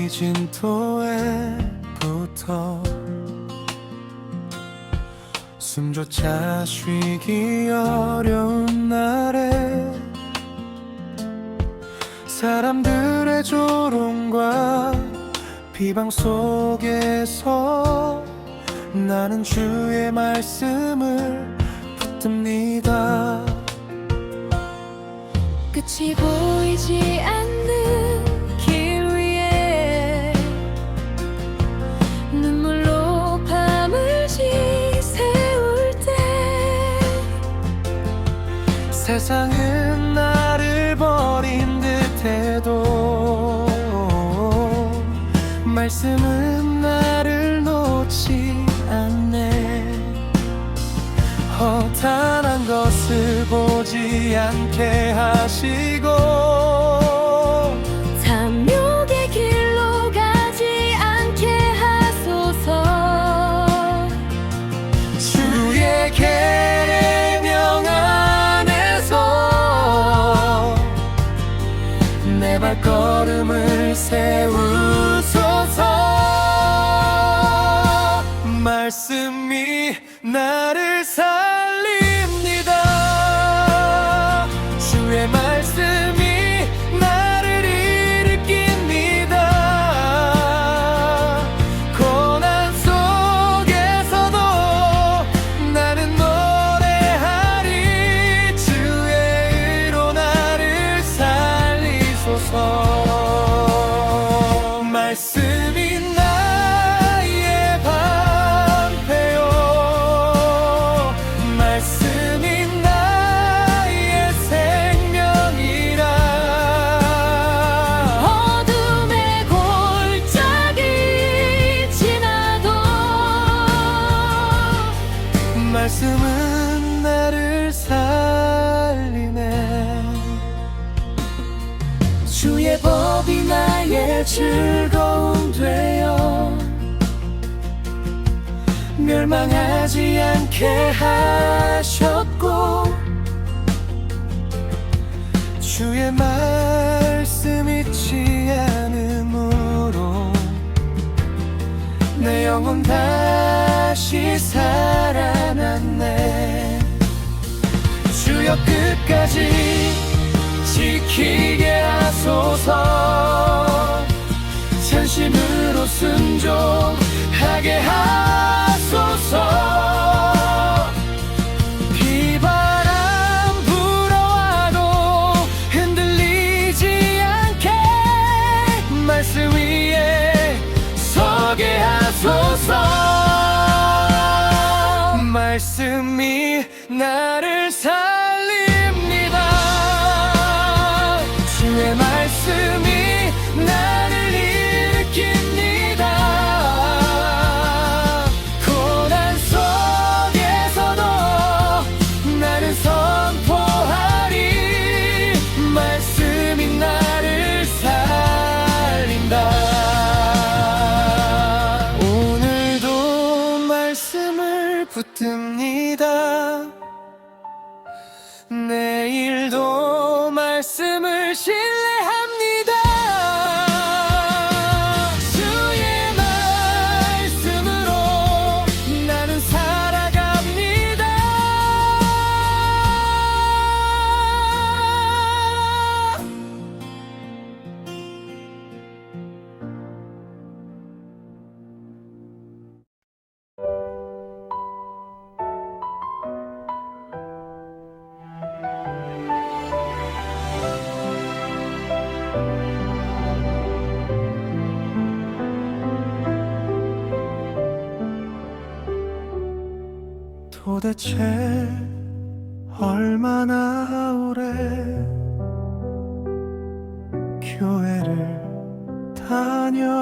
이 진토에부터 숨조차 쉬기 어려운 날에 사람들의 조롱과 비방 속에서 나는 주의 말씀을 붙듭니다. 끝이 보이지 않는 길 위에 눈물로 밤을 지새울 때 세상은 나를 버린 듯해도 말씀은 나를 놓지 않네. 허탄한 것을 보지 않게 하시고 탐욕의 길로 가지 않게 하소서. 주의 계명 안에서 내 발걸음을 세우소서. 말씀이 나를 살립니다. 주의 말씀이 나를 일으킵니다. 고난 속에서도 나는 노래하리. 주의 의로 나를 살리소서. 말씀이 나의 방패요 말씀이 나의 생명이라. 어둠의 골짜기 지나도 말씀은 나를 살리네. 주의 법이 나의 즐거움 되어 멸망하지 않게 하셨고 주의 말씀 잊지 않음으로 내 영혼 다시 살아났네. 주여 끝까지 지키게 하소서. 전심으로 순종하게 하소서. 비바람 불어와도 흔들리지 않게 말씀 위에 서게 하소서. 말씀이 나를 살립니다. 주의 말씀이 나를 일으킵니다. 고난 속에서도 나는 선포하리. 말씀이 나를 살린다. 오늘도 말씀을 붙듭니다. 내일도 말씀을 신뢰합니다. 주의 말씀으로 나는 살아갑니다. 도대체 얼마나 오래 교회를 다녔는데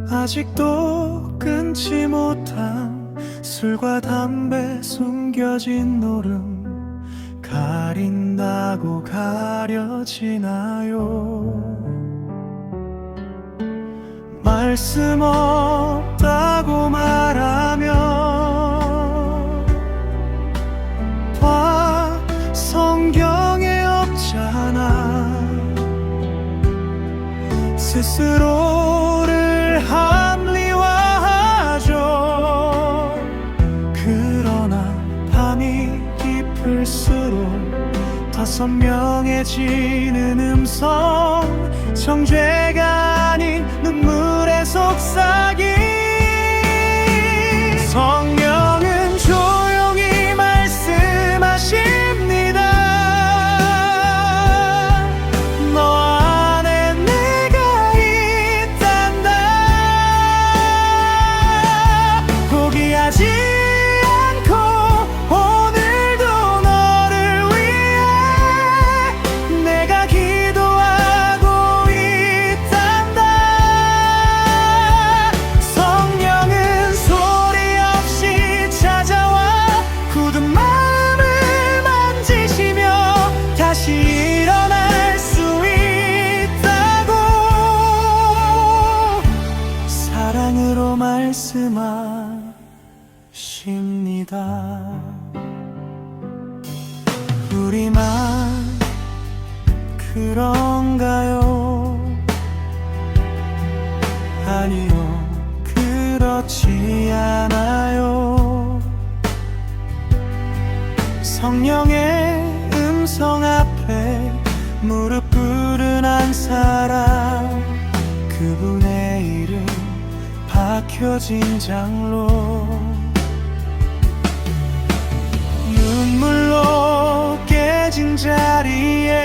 아직도 끊지 못한 술과 담배 숨겨진 노름 가린다고 가려지나요? 말씀 없다고 말하면 봐 성경에 없잖아. 스스로를 합리화하죠. 그러나 밤이 깊을수록 더 선명해지는 음성, 정죄가 아닌 눈물의 속삭임. 성령은 조용히 말씀하십니다. 너 안에 내가 있단다. 포기하지 않고 오늘도 너를 위해 내가 기도하고 있단다. 성령은 소리 없이 찾아와 굳은 마음을 만지시며 다시 일어날 수 있다고 사랑으로 말씀하십니다. 우리만 그런가요? 아니요, 그렇지 않아요. 성령의 음성 앞에 무릎 꿇은 한 사람, 그분의 이름 박혀진 장로. 눈물로 깨진 자리에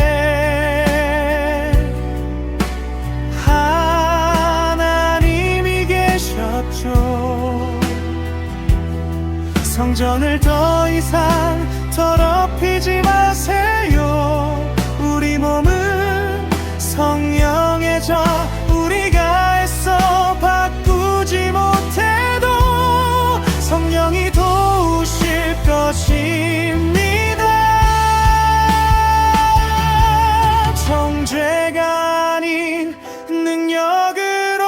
하나님이 계셨죠. 성전을 더 이상 더럽히지 마세요. 우리 몸은 성령해져 우리가 애써 바꾸지 못해도 성령이 도우실 것입니다. 정죄가 아닌 능력으로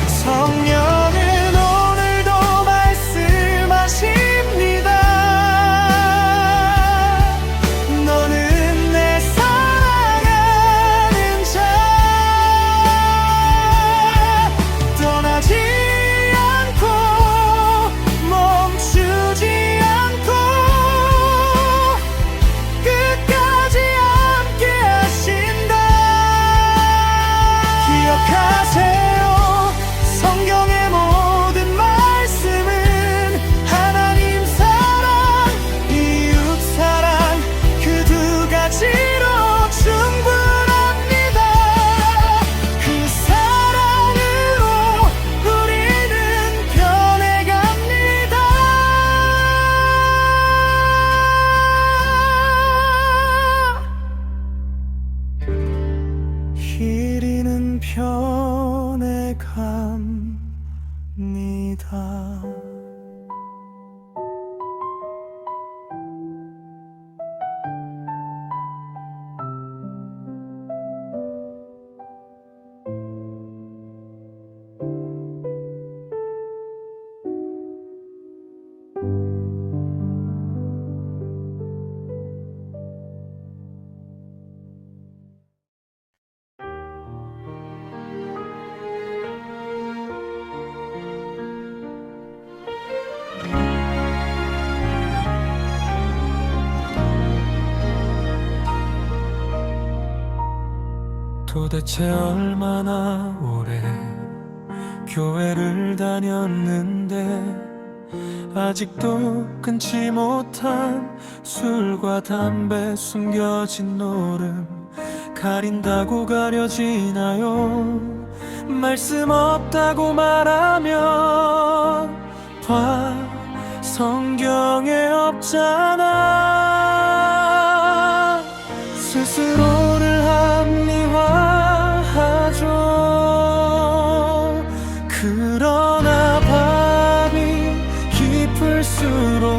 성령은 오늘도 말씀하십니다. 너는 내 사랑하는 자, 떠나지 않고 멈추지 않고 끝까지 함께 하신다. 기억하세요. 성경의 모든 말씀은 하나님 사랑, 이웃 사랑, 그 두 가지로 충분합니다. 그 사랑으로 우리는 변해갑니다. 길이는 변해갑니다. 도대체 얼마나 오래 교회를 다녔는데 아직도 끊지 못한 술과 담배, 숨겨진 노름, 가린다고 가려지나요? 말씀 없다고 말하면 봐, 성경에 없잖아. 스스로를 합리화하죠. 그러나 밤이 깊을수록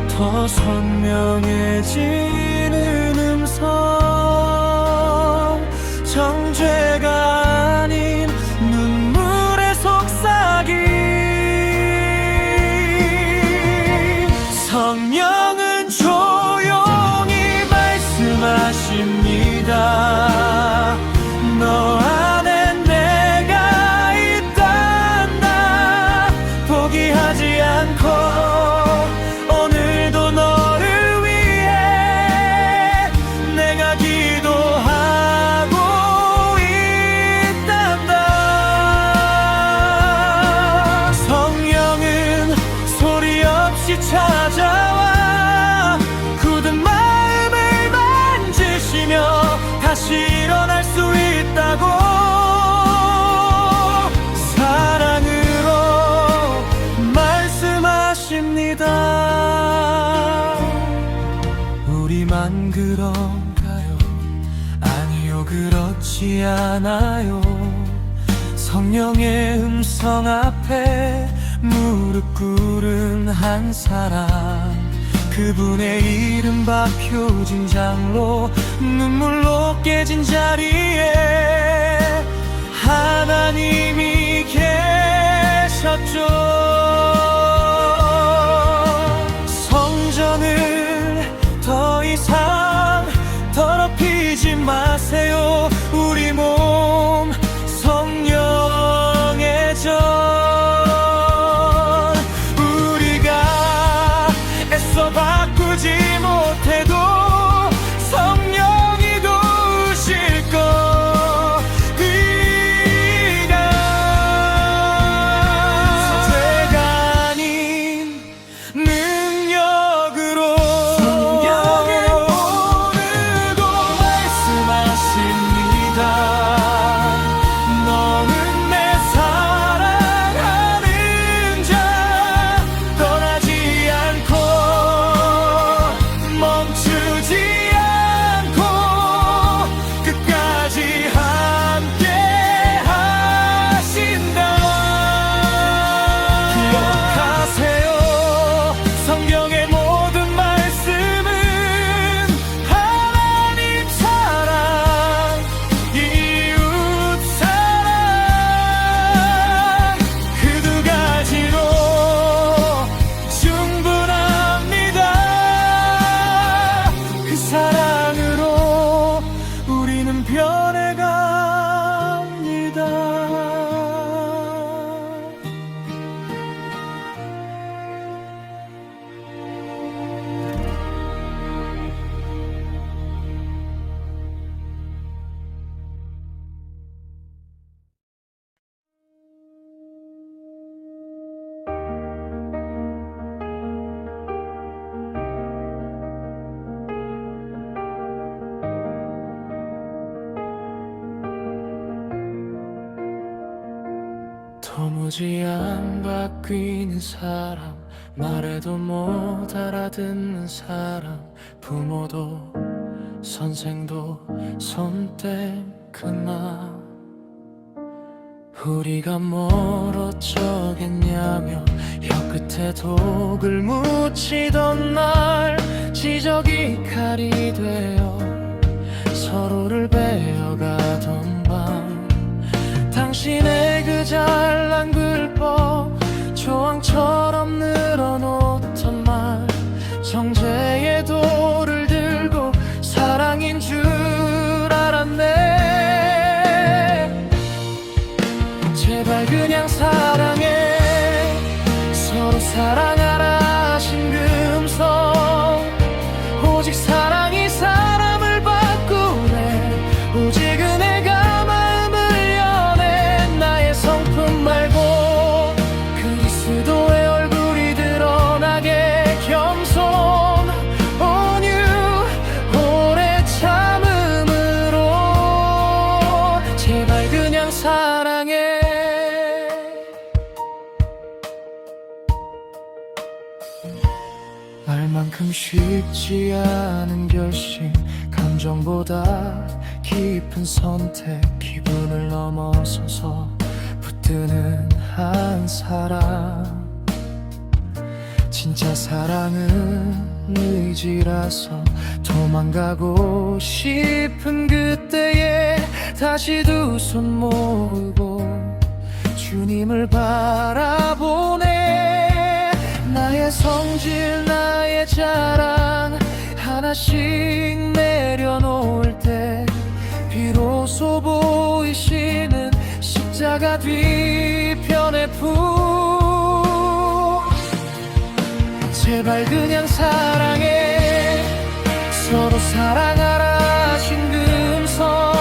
더 선명해지는 음성, 정죄가 아닌 눈물의 속삭임. 성령은 조용히 말씀하십니다. 우리만 그런가요? 아니요, 그렇지 않아요. 성령의 음성 앞에 무릎 꿇은 한 사람, 그분의 이름 박혀진 장로, 눈물로 깨진 자리에 하나님이 계셨죠. 성전을 더 이상 더럽히지 마세요. 우리 몸 성령의 전, 우리가 애써 바꾸지 못해도 성령이 도우실 겁니다. 죄가 아닌 능력으로 성령을 모르고 말씀하십니다. 너는 내 사랑하는 자, 떠나지 않고 멈추지 않고 끝까지 함께 하신다. 기억하세요. 성경의 모든 말씀은 하나님 사랑, 이웃 사랑, 그 두 가지로 충분합니다. 그 사랑으로 우리는 변해갑니다. 도무지 안 바뀌는 사람, 말해도 못 알아듣는 사람, 부모도 선생도 손댄 그만. 우리가 뭘 어쩌겠냐며 혀끝에 독을 묻히던 날, 지적이 칼이 되어 서로를 베어가던 밤, 당신의 그 잘난 불법 조항처럼 늘어놓던 말, 정죄의 돌을 들고 사랑인 줄 알았네. 제발 그냥 사랑해. 서로 사랑하라 하신 금성, 오직 사랑이 사람을 바꾸네. 오직 은혜가 마음을 여네. 나의 성품 말고 그리스도의 얼굴이 드러나게 겸손, 온유, 오래 참음으로 제발 그냥 사랑해. 말만큼 쉽지 않은 결심, 감정보다 깊은 선택, 기분을 넘어서서 붙드는 한 사람. 진짜 사랑은 의지라서 도망가고 싶은 그때에 다시 두 손 모으고 주님을 바라보네. 나의 성질 나의 자랑 하나씩 내려놓을 때 비로소 보이시는 십자가 뒤편의 품. 제발 그냥 사랑해. 서로 사랑하라 하신 금성,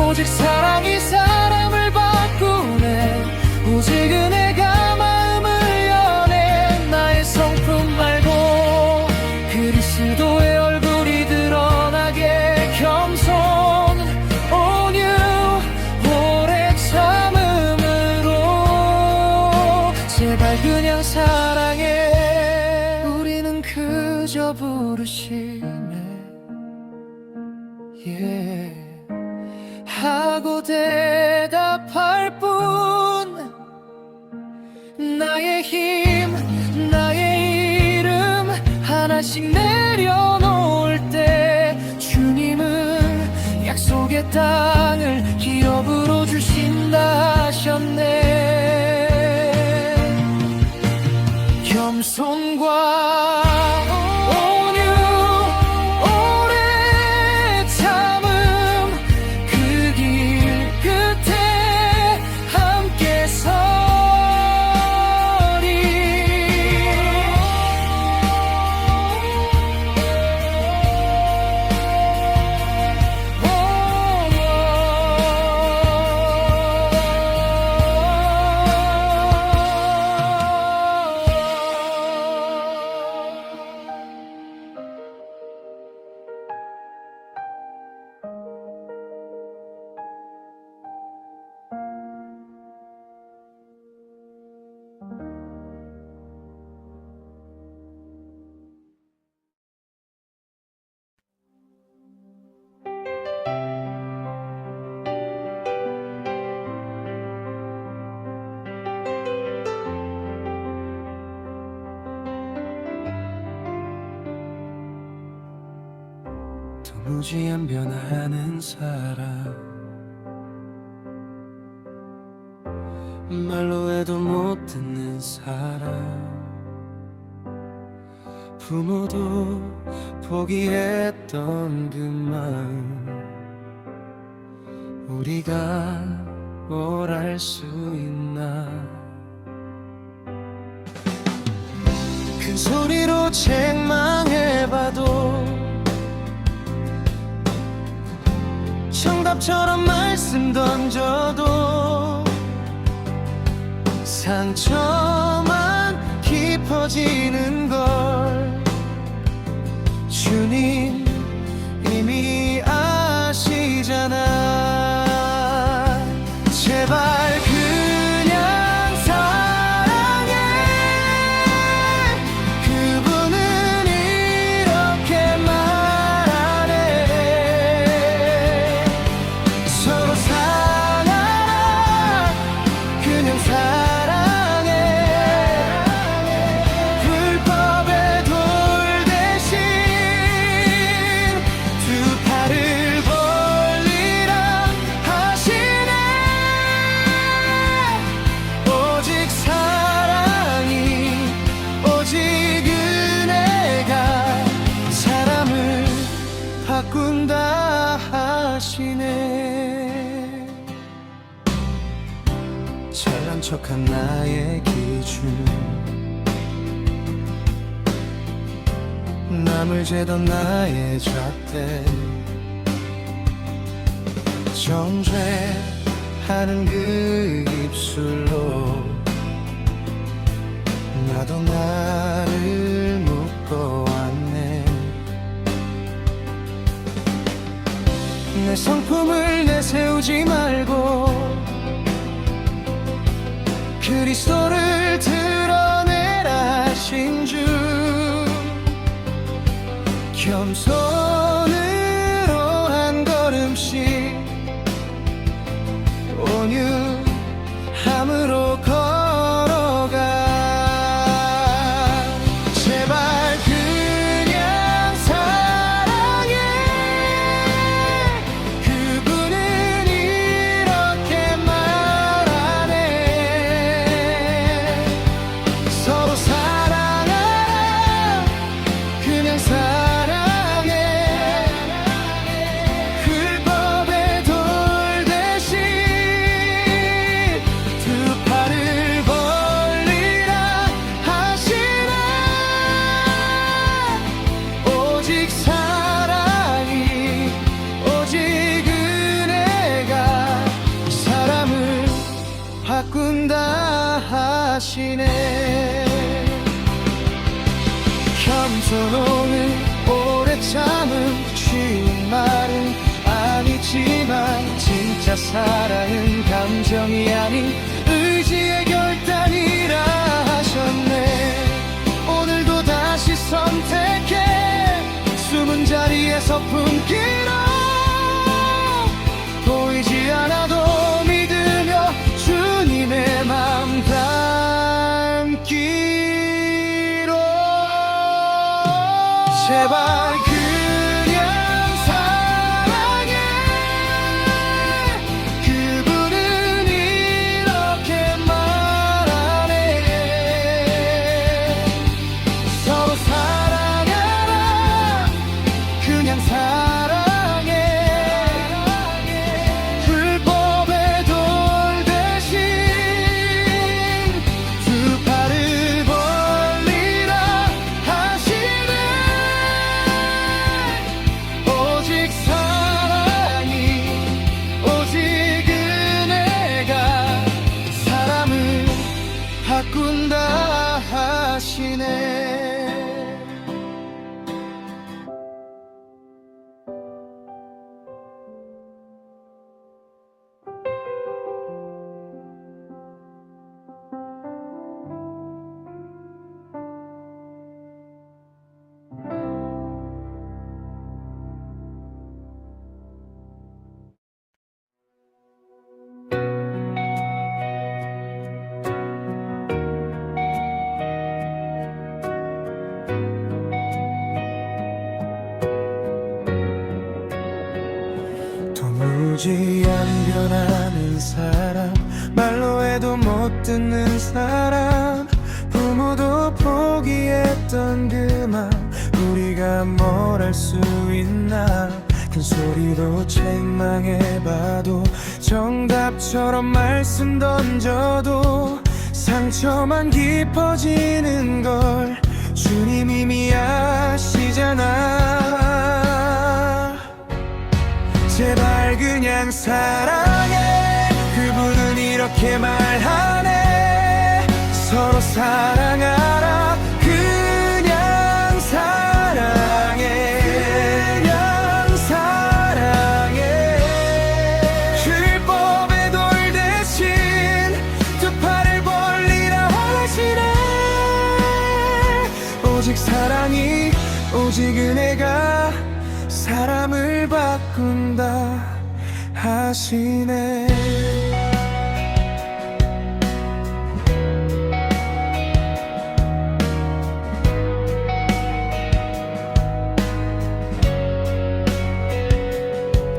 오직 사랑이 사람을 바꾸네. 오직 은혜가 마음을 여네. 나의 성품 말고 그리스도의 얼굴이 드러나게 겸손, 온유, 오래 참음으로 제발 그냥 사랑해. 우리는 그 yeah. 하고 대답할 뿐 나의 힘 나의 이름 하나씩 내려놓을 때 주님은 약속의 땅을 기업으로 주신다 하셨네. 겸손과 온유 오래 참음 그 길 끝에 함께 서리. 도무지 안 변하는 사람 말로 해도 못 듣는 사람 부모도 포기했던 그 마음 우리가 뭘 할 수 있나. 큰 소리로 책망해봐도 정답처럼 말씀 던져도 상처만 깊어지는 걸 주님 이미 아시잖아. 제발 그냥 사랑해. 그분은 이렇게 말하네. 서로 사랑하라. 그냥 사랑해. 불법의 돌 대신 두 팔을 벌리라 하시네. 오직 사랑이 오직 은혜가 사람을 바꾼다 하시네. 잘난 척한 나의 기준 남을 재던 나의 잣대 정죄하는 그 입술로 나도 나를 묶어왔네. 내 성품을 내세우지 말고 그리스도를 드러내라 하신 주 겸손으로 한 걸음씩 온유함으로 걸어가. 제발 그냥 사랑해. 그분은 이렇게 말하네. 서로 사랑하라. 그냥 사랑해. 불법의 돌 대신 두 팔을 벌리라 하시네. 오직 사랑이 오직 은혜가 사람을 바꾼다 하시네. 겸손함은 오래 참음 쉬운 말은 아니지만 진짜 사랑은 감정이 아닌 의지의 결단이라 하셨네. 오늘도 다시 선택해 숨을 위에서 품기로 보이지 않아도 믿으며 주님의 맘 담기로 제발 그냥 사랑해 그분은 이렇게 말하네 서로 사랑하라 그냥 사랑해 불법의 돌 대신 두 팔을 벌리라 하시네 오직 사랑이 오직 은혜가 사람을 바꾼다 하시네 도무지 안 변하는 사람 말로 해도 못 듣는 사람 부모도 포기했던 그 맘 우리가 뭘 할 수 있나 큰 소리로 책망해봐도 정답처럼 말씀 던져도 상처만 깊어지는 걸 주님 이미 아시잖아 제발 그냥 사랑해 그분은 이렇게 말하네 서로 사랑하라 그냥 사랑해 그냥 사랑해 율법의 돌 대신 두 팔을 벌리라 하시네 오직 사랑이 오직 은혜가 사람을 바꾼다 하시네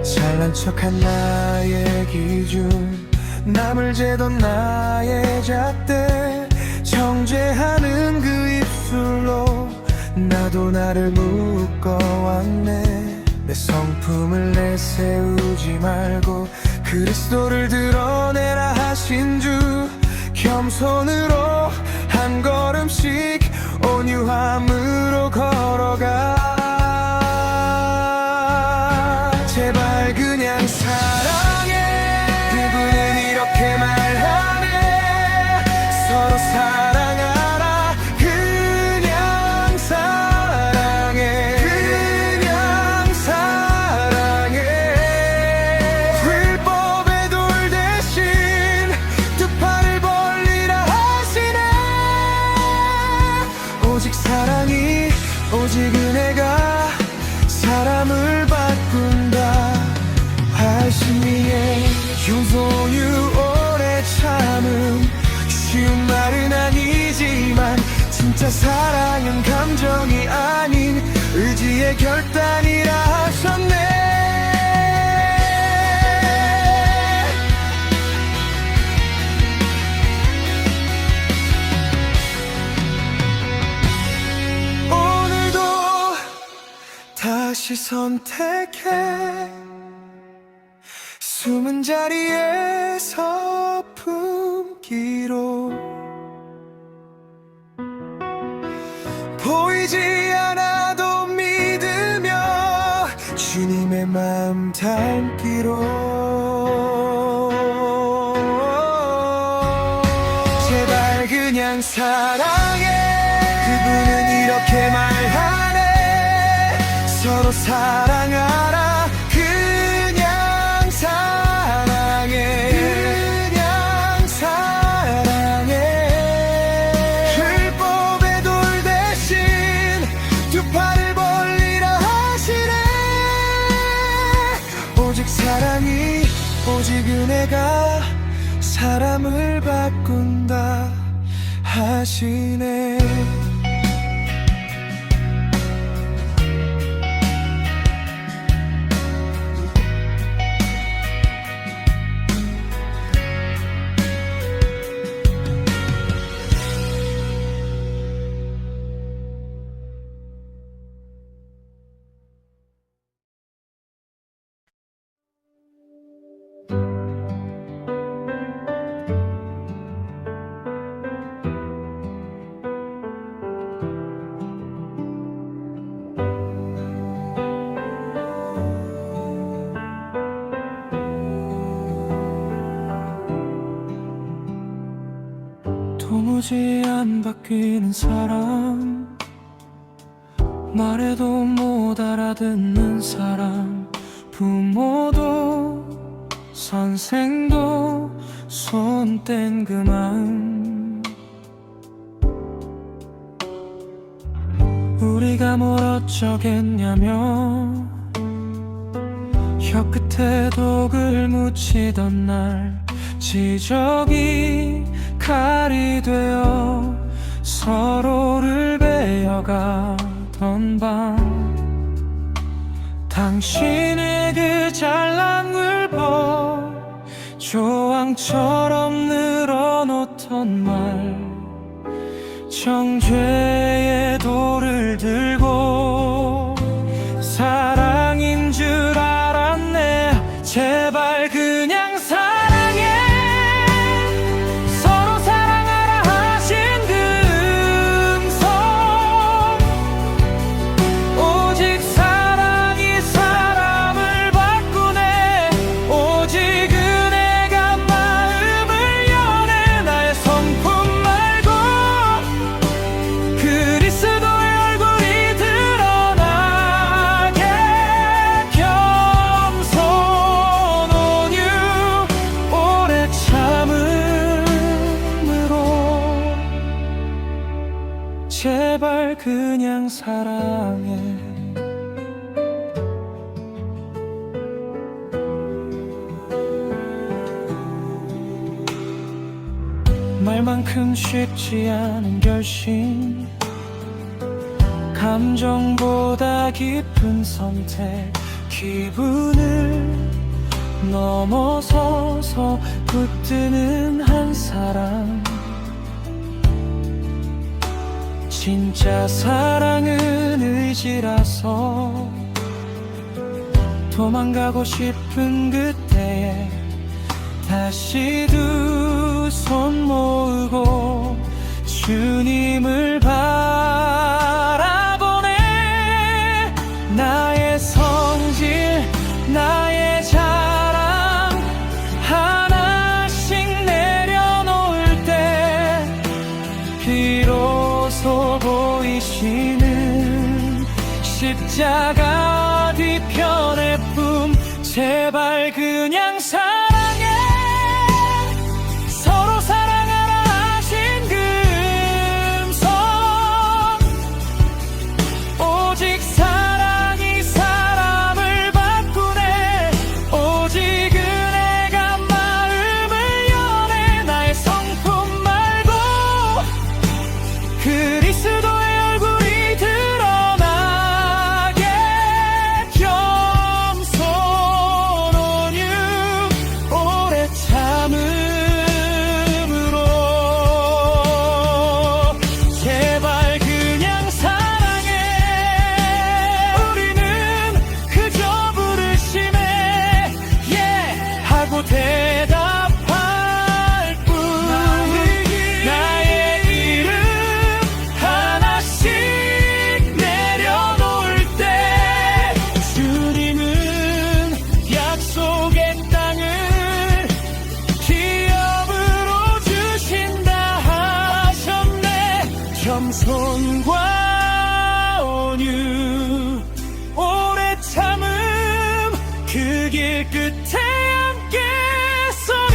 잘난 척한 나의 기준 남을 재던 나의 잣대 정죄하는 그 입술로 나도 나를 묶어왔네 내 성품을 내세우지 말고 그리스도를 드러내라 하신 주 겸손으로 한 걸음씩 온유함으로 걸어가 제발 그냥 사랑해 그분은 이렇게 말하네 서로 사랑하라 그냥 사랑해 그냥 사랑해 불법의 돌 대신 두 팔을 벌리라 하시네 오직 사랑이 오직 은혜가 사람을 바꾼다 하시니에 용서유 오래 참음 쉬운 말은 아니지만 진짜 사랑은 감정이 아닌 의지의 결단이라 하셨네 오늘도 다시 선택해 숨은 자리에서 품기로 보이지 않아도 믿으며 주님의 마음 담기로 제발 그냥 사랑해 그분은 이렇게 말하네 서로 사랑하라 그냥 사랑해 그냥 사랑해 율법의 돌 대신 두 팔을 벌리라 하시네 오직 사랑이 오직 은혜가 사람을 바꾼다 하시네. 도무지 안 바뀌는 사람, 말해도 못 알아듣는 사람, 부모도 선생도 손 뗀 그 마음. 우리가 뭘 어쩌겠냐며 혀끝에 독을 묻히던 날, 지적이 칼이 되어 서로를 베어가던 밤, 당신의 그 잘난 굴법 조항처럼 늘어놓던 말, 정죄의 돌을 들고 사랑인 줄 알았네. 제발 그냥 사랑해. 서로 사랑하라 하신 그 음성, 오직 사랑이 사람을 바꾸네. 오직 은혜가 마음을 여네. 나의 성품 말고 그리스도의 얼굴이 드러나게, 겸손 온유 오래 참음으로 제발 그냥 사랑해. 말만큼 쉽지 않은 결심, 감정보다 깊은 선택, 기분을 넘어서서 붙드는 한 사람. 진짜 사랑은 의지라서 도망가고 싶은 그때에 다시 두 손 모으고 주님을 바라보네. 나의 성질, 나의 자랑 하나씩 내려놓을 때 비로소 보이시는 십자가 뒤편의 품. 제발 그냥 사랑해. 서로 사랑하라 하신 그 음성, 오직 사랑이 사람을 바꾸네. 오직 은혜가 마음을 여네. 나의 성품 말고 그리스도의 얼굴이 드러나게, 겸손 온유 오래 참음으로 제발 그냥 사랑해. 우리는 그저 부르심에 하고 대답할 뿐. 나의 이름 하나씩 내려놓을 때 주님은 약속의 땅을 기업으로 주신다 하셨네. 겸손과 온유 오래 참음, 그 길 끝에 함께 서리.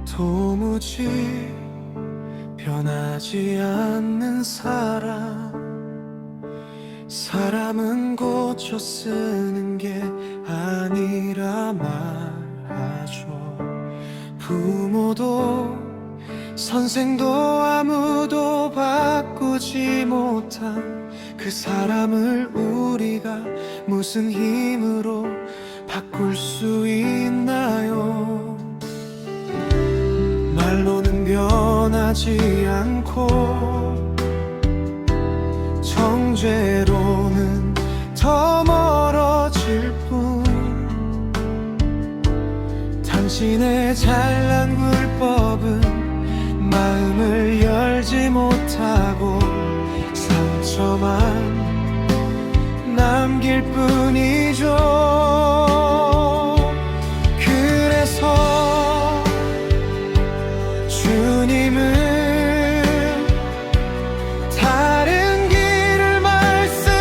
도무지 변하지 않는 사람은 고쳐 쓰는 게 아니라 말하죠. 부모도 선생도 아무도 바꾸지 못한 그 사람을 우리가 무슨 힘으로 바꿀 수 있나요? 말로는 변하지 않고 정죄로는 더 멀어질 뿐, 당신의 잘난 굴법은 마음을 열지 못하고 상처만 남길 뿐이죠. 그래서 주님은 다른 길을 말씀하십니다.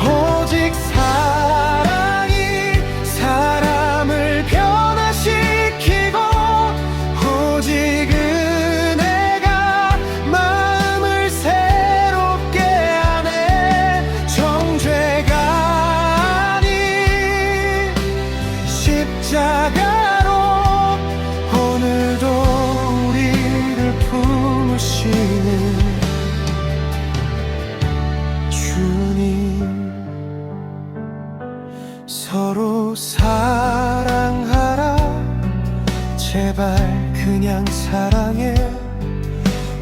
오직 사랑이 사람을 변화시키고, 오직 은혜가 마음을 새롭게 하네. 정죄가 아닌 십자가로 오늘도 우리를 품으시는 주님. 서로 사랑하라, 제발 그냥 사랑해.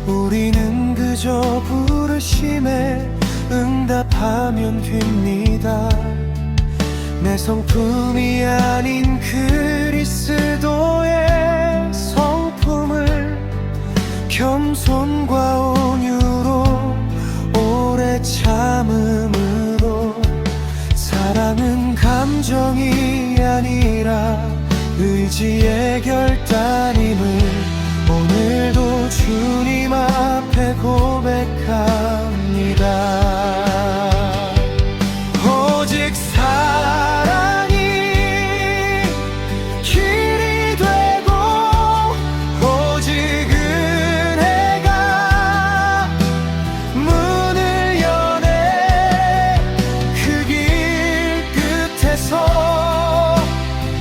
우리는 그저 부르심에 응답하면 됩니다. 내 성품이 아닌 그리스도의 성품을 겸손과 온유로 오래 참음으로, 사랑은 감정이 아니라 의지의 결단임을 오늘도 주님 앞에 고백합니다. 오직 사랑이 길이 되고, 오직 은혜가 문을 여네. 그 길 끝에서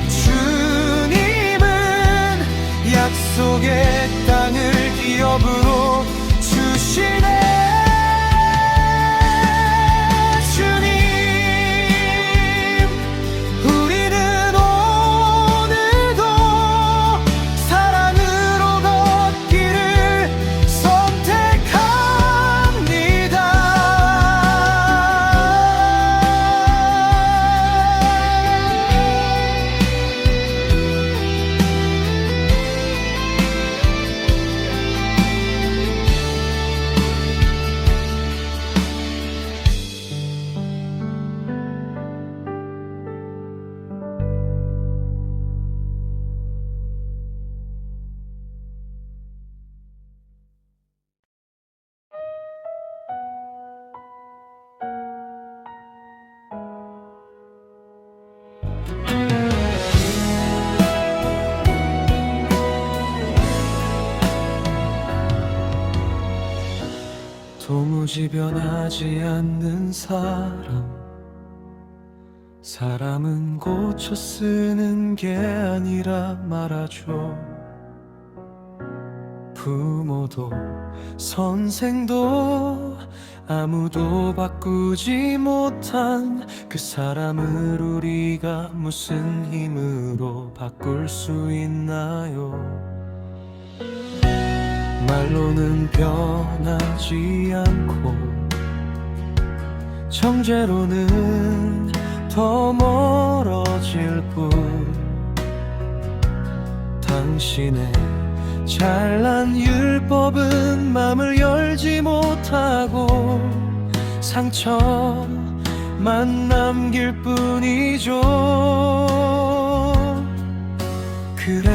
주님은 약속의 땅을 기업으로 주시네. 도무지 변하지 않는 사람은 고쳐 쓰는 게 아니라 말하죠. 부모도 선생도 아무도 바꾸지 못한 그 사람을 우리가 무슨 힘으로 바꿀 수 있나요? 말로는 변하지 않고 정죄로는 더 멀어질 뿐, 당신의 잘난 율법은 마음을 열지 못하고 상처만 남길 뿐이죠.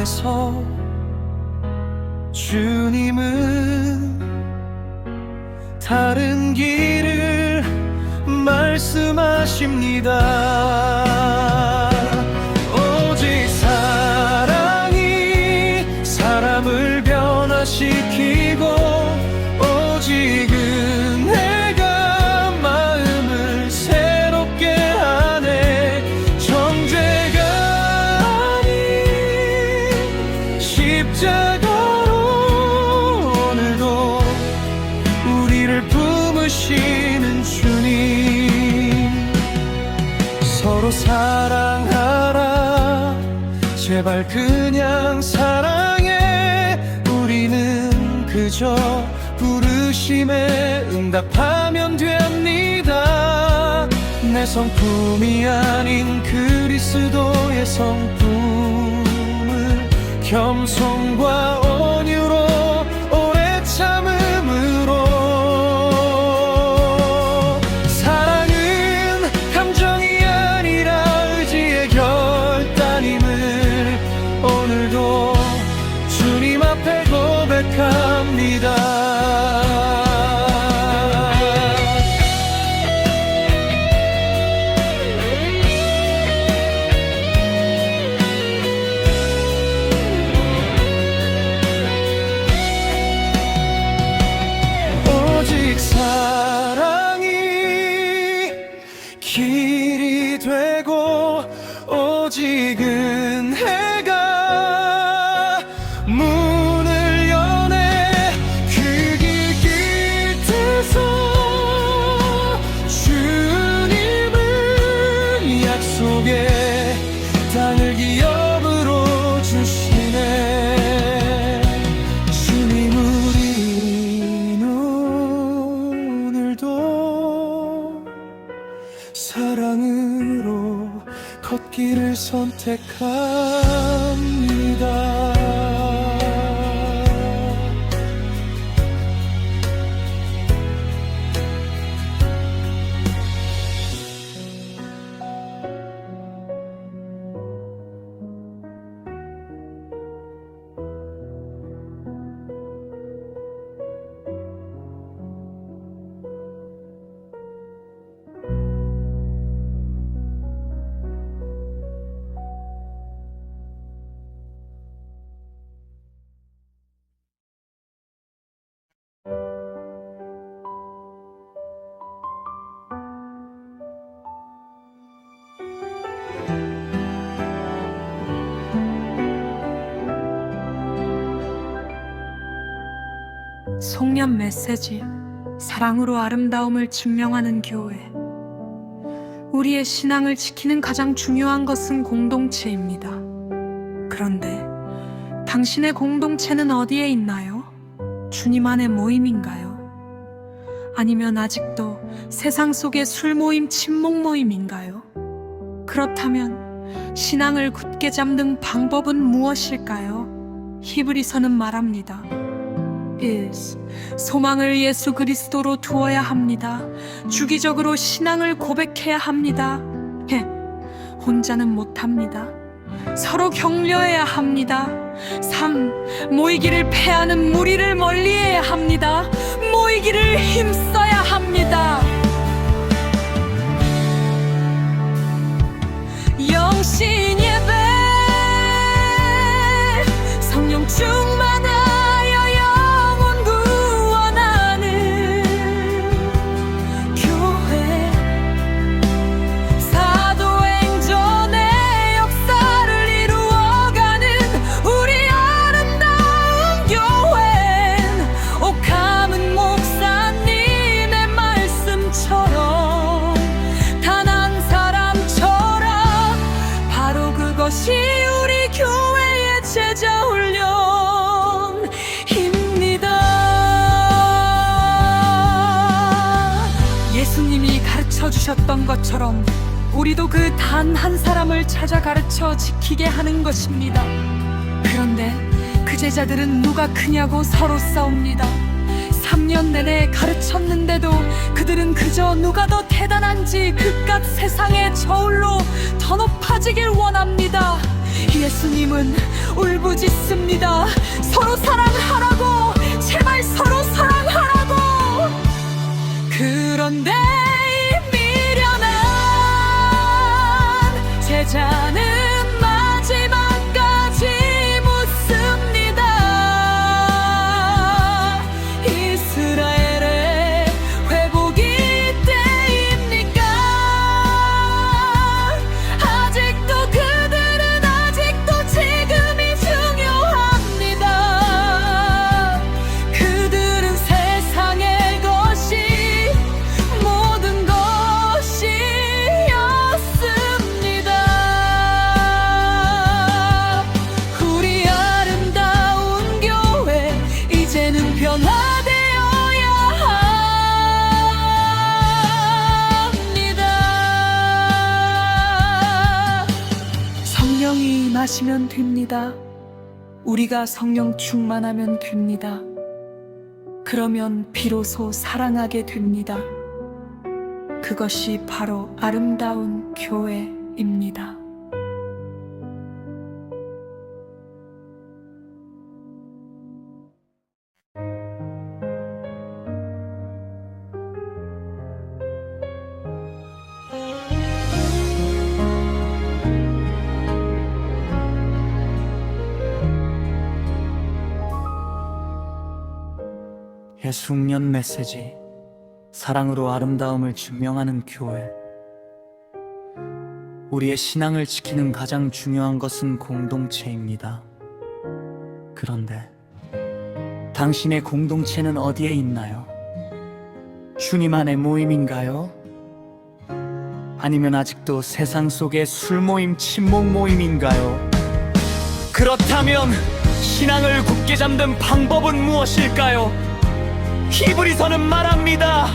앞에서 주님은 다른 길을 말씀하십니다. 오직 사랑이 사람을 변화시키고 오직 은혜가 마음을 새롭게 하네. 정죄가 아닌 십자가로 오늘도 우리를 품으시는 주님. 서로 사랑하라 제발 그냥 사랑해. 우리는 그저 부르심에 응답하면 됩니다. 내 성품이 아닌 그리스도의 성품을 겸손과 온유로 오래 참음으로. 사랑은 감정이 아니라 의지의 결단임을 오늘도 주님 앞에 고백합니다. 오직 사랑이 길이 되고 오직 은혜가 문을 여네. 그 길 끝에서 주님은 약속의 땅을 기업으로 주시네. 주님 우리는 오늘도 사랑으로 걷기를 선택합니다. 송년 메시지, 사랑으로 아름다움을 증명하는 교회. 우리의 신앙을 지키는 가장 중요한 것은 공동체입니다. 그런데 당신의 공동체는 어디에 있나요? 주님 안의 모임인가요? 아니면 아직도 세상 속의 술 모임, 친목 모임인가요? 그렇다면 신앙을 굳게 잡는 방법은 무엇일까요? 히브리서는 말합니다. 소망을 예수 그리스도로 두어야 합니다. 주기적으로 신앙을 고백해야 합니다. 혼자는 못합니다. 서로 격려해야 합니다. 3. 모이기를 패하는 무리를 멀리해야 합니다. 모이기를 힘써야 합니다. 영신 예배, 성령 충만하여 영원 구원하는 교회. 사도행전의 역사를 이루어가는 우리 아름다운 교회. 오카문 목사님의 말씀처럼 단 한 사람처럼 바로 그것이 우리 교회의 제자 훈련입니다. 예수님이 가르쳐 주셨던 것처럼 우리도 그 단 한 사람을 찾아 가르쳐 지키게 하는 것입니다. 그런데 그 제자들은 누가 크냐고 서로 싸웁니다. 3년 내내 가르쳤는데도 그들은 그저 누가 더 대단한지 그깟 세상의 저울로 더 높아지길 원합니다. 예수님은 울부짖습니다. 서로 사랑하라고, 제발 서로 사랑하라고. 그런데 이 미련한 제자는 마지막까지 묻습니다. 이스라엘의 회복이 때입니까? 아직도 그들은 아직도 지금이 중요합니다. 그들은 세상의 것이 모든 것이었습니다. 우리 아름다운 교회 이제는 변화되어야 합니다. 성령이 임하시면 됩니다. 우리가 성령 충만하면 됩니다. 그러면 비로소 사랑하게 됩니다. 그것이 바로 아름다운 교회입니다. 예숙년 메시지, 사랑으로 아름다움을 증명하는 교회. 우리의 신앙을 지키는 가장 중요한 것은 공동체입니다. 그런데 당신의 공동체는 어디에 있나요? 주님 안의 모임인가요? 아니면 아직도 세상 속의 술 모임, 친목 모임인가요? 그렇다면 신앙을 굳게 잡는 방법은 무엇일까요? 히브리서는 말합니다.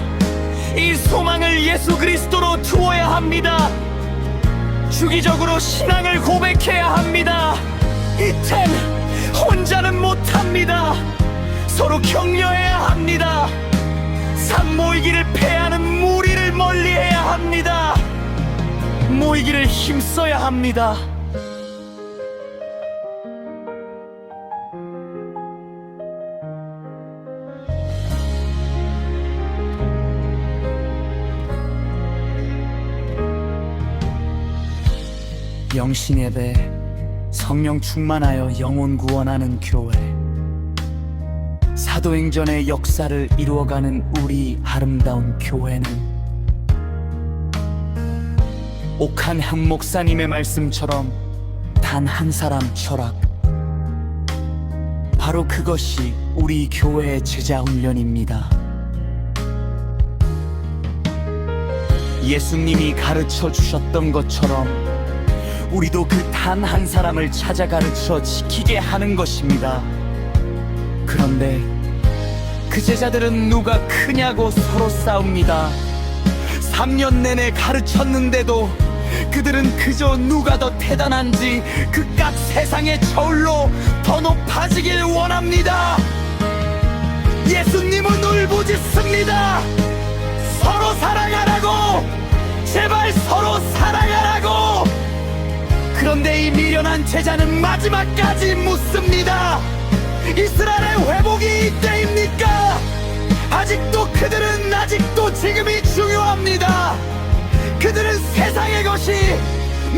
이 소망을 예수 그리스도로 두어야 합니다. 주기적으로 신앙을 고백해야 합니다. 이땐 혼자는 못합니다. 서로 격려해야 합니다. 삶 모이기를 패하는 무리를 멀리해야 합니다. 모이기를 힘써야 합니다. 영신 예배, 성령 충만하여 영혼 구원하는 교회. 사도행전의 역사를 이루어가는 우리 아름다운 교회는 옥한향 목사님의 말씀처럼 단 한 사람 철학, 바로 그것이 우리 교회의 제자 훈련입니다. 예수님이 가르쳐 주셨던 것처럼 우리도 그 단 한 사람을 찾아 가르쳐 지키게 하는 것입니다. 그런데 그 제자들은 누가 크냐고 서로 싸웁니다. 3년 내내 가르쳤는데도 그들은 그저 누가 더 대단한지 그깟 세상의 저울로 더 높아지길 원합니다. 예수님은 울부짖습니다. 서로 사랑하라고, 제발 서로 사랑하라고. 그런데 이 미련한 제자는 마지막까지 묻습니다. 이스라엘의 회복이 이때입니까? 아직도 그들은 아직도 지금이 중요합니다. 그들은 세상의 것이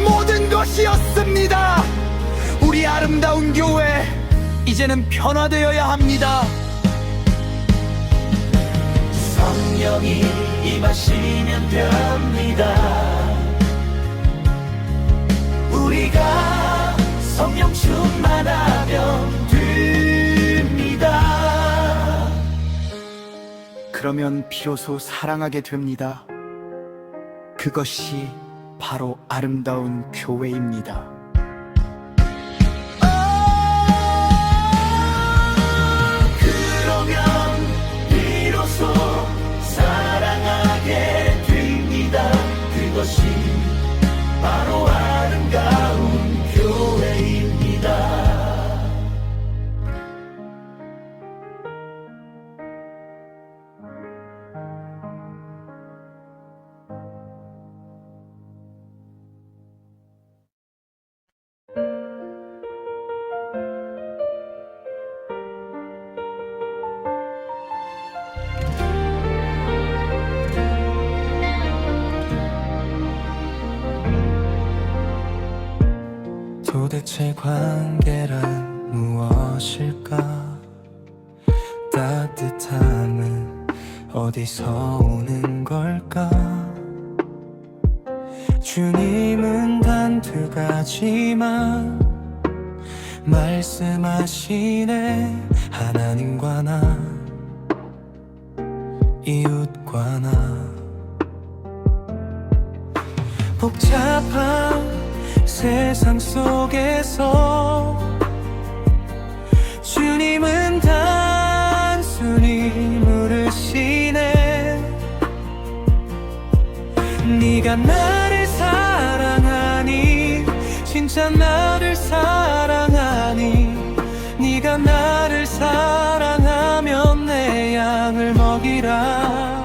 모든 것이었습니다. 우리 아름다운 교회 이제는 변화되어야 합니다. 성령이 임하시면 됩니다. 우리가 성령 충만하면 됩니다. 그러면 비로소 사랑하게 됩니다. 그것이 바로 아름다운 교회입니다. 그러면 비로소 사랑하게 됩니다. 그것이 바로 아름다운 교회입니다. 도대체 관계란 무엇일까? 따뜻함은 어디서 오는 걸까? 주님은 단 두 가지만 말씀하시네. 하나님과 나, 이웃과 나. 복잡한 세상 속에서 주님은 단순히 물으시네. 네가 나를 사랑하니? 진짜 나를 사랑하니? 네가 나를 사랑하면 내 양을 먹이라.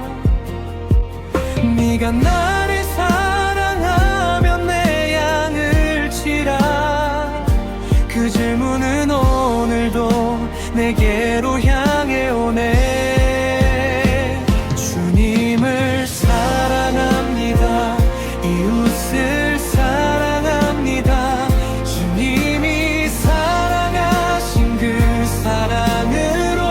네가 나를 사랑하면 내 양을 치라. 그 질문은 오늘도 내게로 향해 오네. 주님을 사랑합니다. 이웃을 사랑합니다. 주님이 사랑하신 그 사랑으로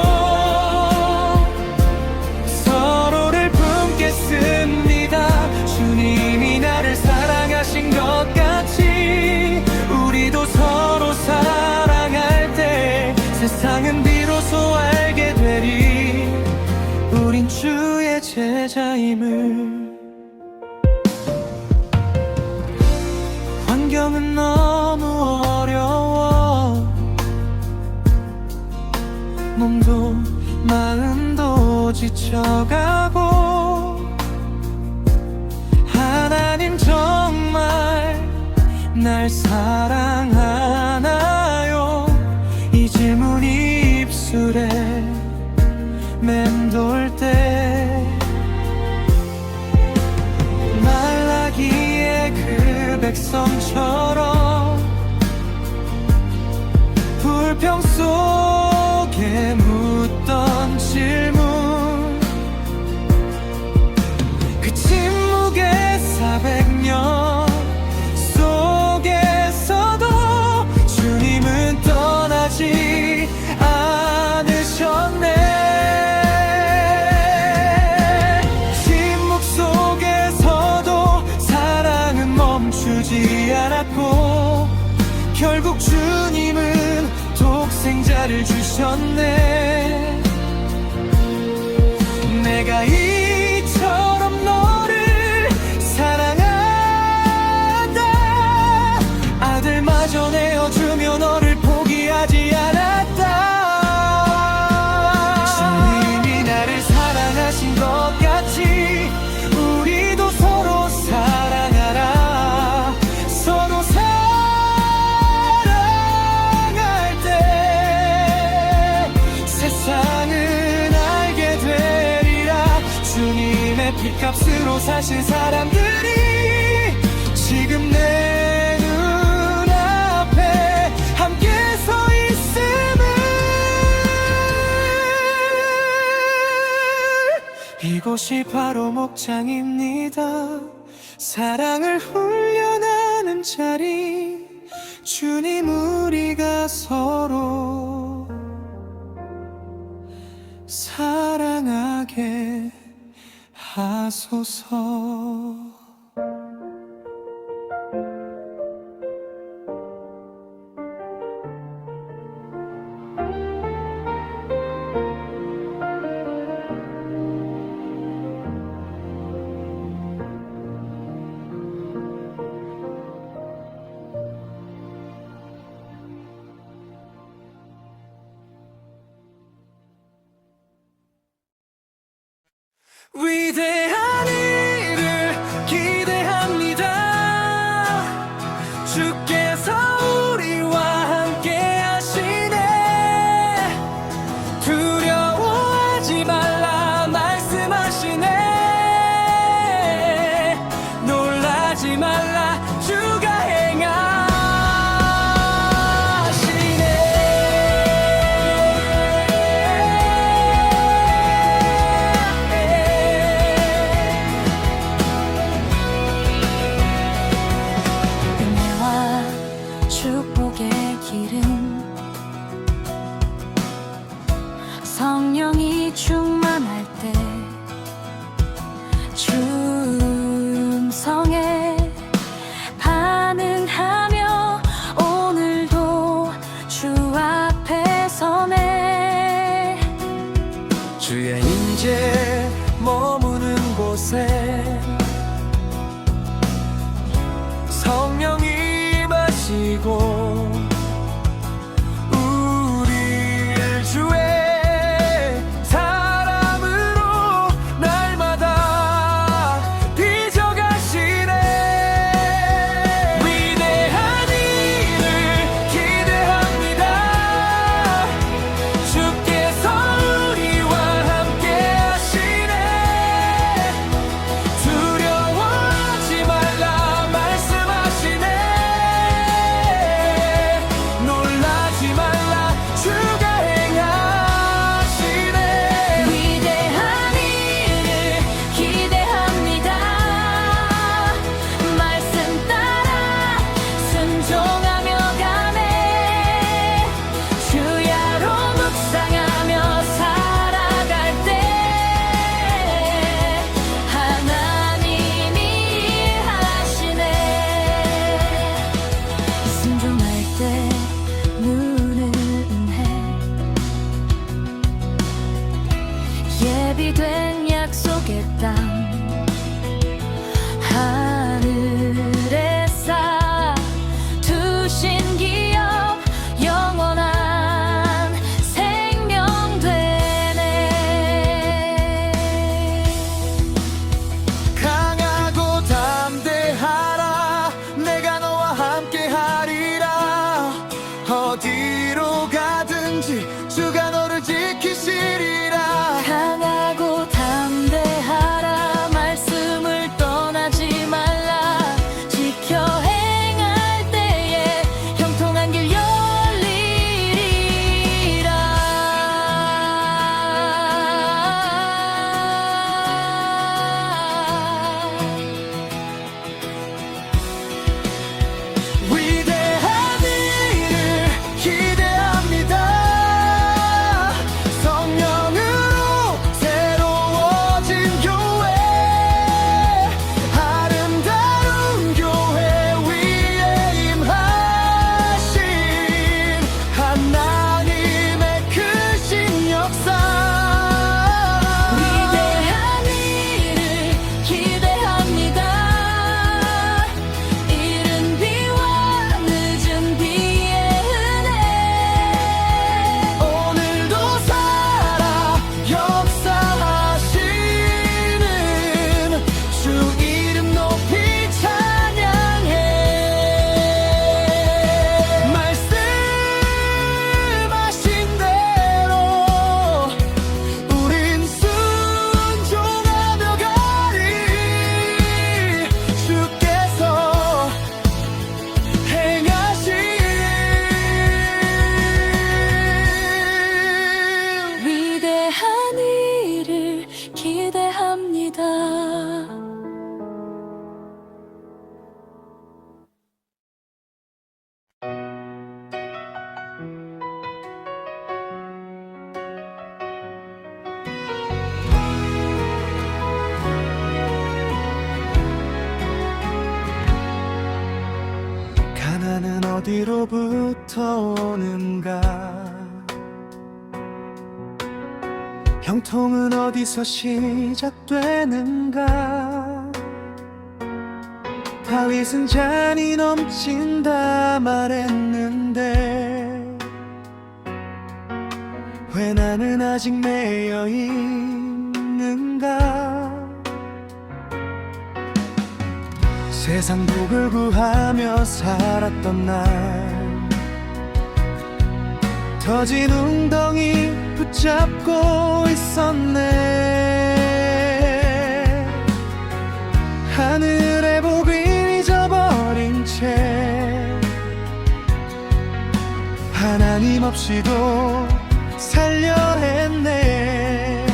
서로를 품겠습니다. 주님이 나를 사랑하신 것 같이 우리도 서로 사랑할 때 세상은 비로소 알게 되리. 우린 주의 제자임을. 환경은 너무 어려워. 몸도 마음도 지쳐가고. 하나님 정말 날 사랑하나요? 이 질문이 입술에 맴돌 때 말라기의 그 백성처럼 불평 속에 묻던 질문, 그 침묵의 400년 속에서도 주님은 떠나지 않으셨네. 침묵 속에서도 사랑은 멈추지 않았고 결국 주님은 독생자를 주셨네. 내가 이처럼 너를 사랑한다. 아들마저 내어주며 너를 포기하지 않았다. 주님이 나를 사랑하신 것 같이 우리도 서로 사랑하라. 서로 사랑할 때 세상은 알게 되리라. 주님의 피값으로 사신 사람들이 지금 내 눈앞에 함께 서 있음을. 이곳이 바로 목장입니다. 사랑을 훈련하는 자리. 주님, 우리가 서로 사랑하게 하소서. 위대한 축복의 길은 성령이 충만할 때 음성에 반응하며 오늘도 주 앞에 서네. 주의 임재 머무는 곳에 성령이 마시고 우리를 주의 사람으로 날마다 빚어가시네. 위대한 일을 기대합니다. 주께서 우리와 함께 하시네. 두려워하지 말라 말씀하시네. 놀라지 말라 주가 행하시네. 위대한 일을 기대합니다. 말씀 따라 순종하며 가네. 주야로 묵상하며 살아갈 때 하나님이 일하시네. 순종할 때 누는 은혜, 예비된 약속의 땅 하늘에 쌓아 두신 기업 영원한 생명 되네. 강하고 담대하라. 내가 너와 함께 하리라. 어디로 가든지 주가 너를 지키시리라. 강하고 담대하라. 말씀을 떠나지 말라. 지켜 행할 때에 형통한 길 열리리라. 위대한 일을 기대합니다. 성령으로 새로워진 교회, 아름다운 교회 위에 임하신 하나님의 크신 역사. 위대한 일을 기대합니다. 이른 비와 늦은 비의 은혜, 오늘도 살아 역사하시는 주 이름 높이 찬양해. 말씀하신 대로 우린 순종하며 가리. 주께서 행하신 위대한 일을 기대합니다. 가난은 어디로부터 오는가? 형통은 어디서 시작되는가? 다윗은 잔이 넘친다 말했는데 왜 나는 아직 매여 있는가? 세상 복을 구하며 살았던 날 터진 웅덩이 붙잡고 있었네. 하늘의 복을 잊어버린 채 하나님 없이도 살려 했네.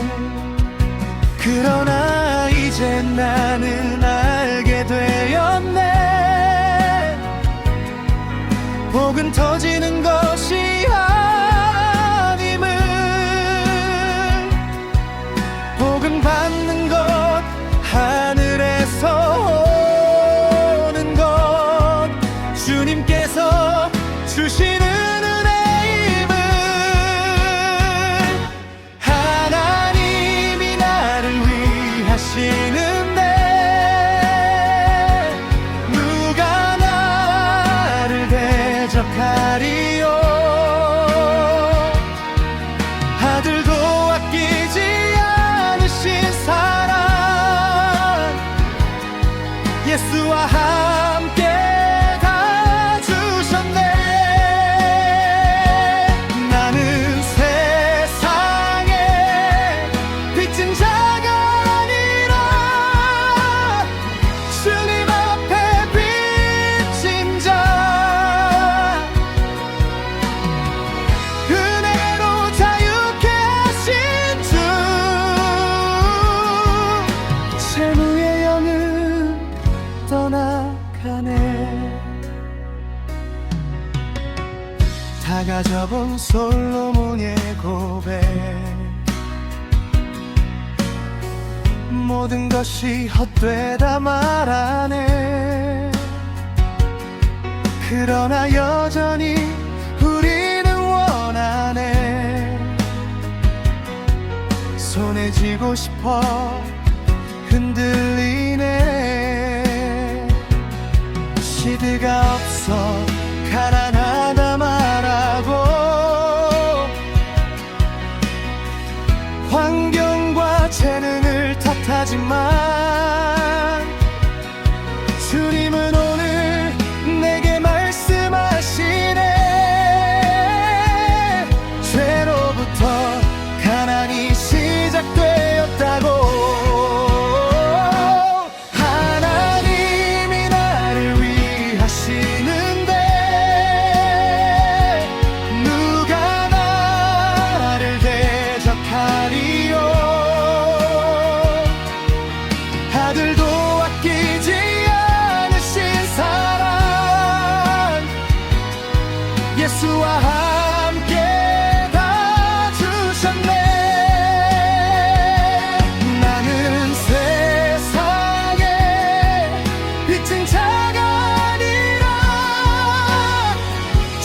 그러나 이제 나는 알게 되었네. 복은 나는 터지는 것이 아님을 복음 받는 것 하늘에서 오는 것 주님께서 주시는 은혜임을 하나님이 나를 위하시는데 누가 나를 대적하리요 아들도 아끼지 않으신 사랑 예수와 함께 다 주셨네 나는 세상에 빚진 자가 아니라 주님 앞에 빚진 자 은혜로 자유케 하신 주 채무의 영은 떠나가네 다 가져본 솔로몬의 고백 모든 것이 헛되다 말하네 그러나 여전히 우리는 원하네 손에 쥐고 싶어 흔들리네 시드가 없어 가난하다 말하고 환경과 재능을 탓하지만 주님은 오늘 내게 말씀하시네 죄로부터 가난이 시작되었다고 하나님이 나를 위하시는데 누가 나를 대적하리요 아들도 아끼지 않으신 사랑 예수와 함께 다 주셨네 나는 세상에 빚진 자가 아니라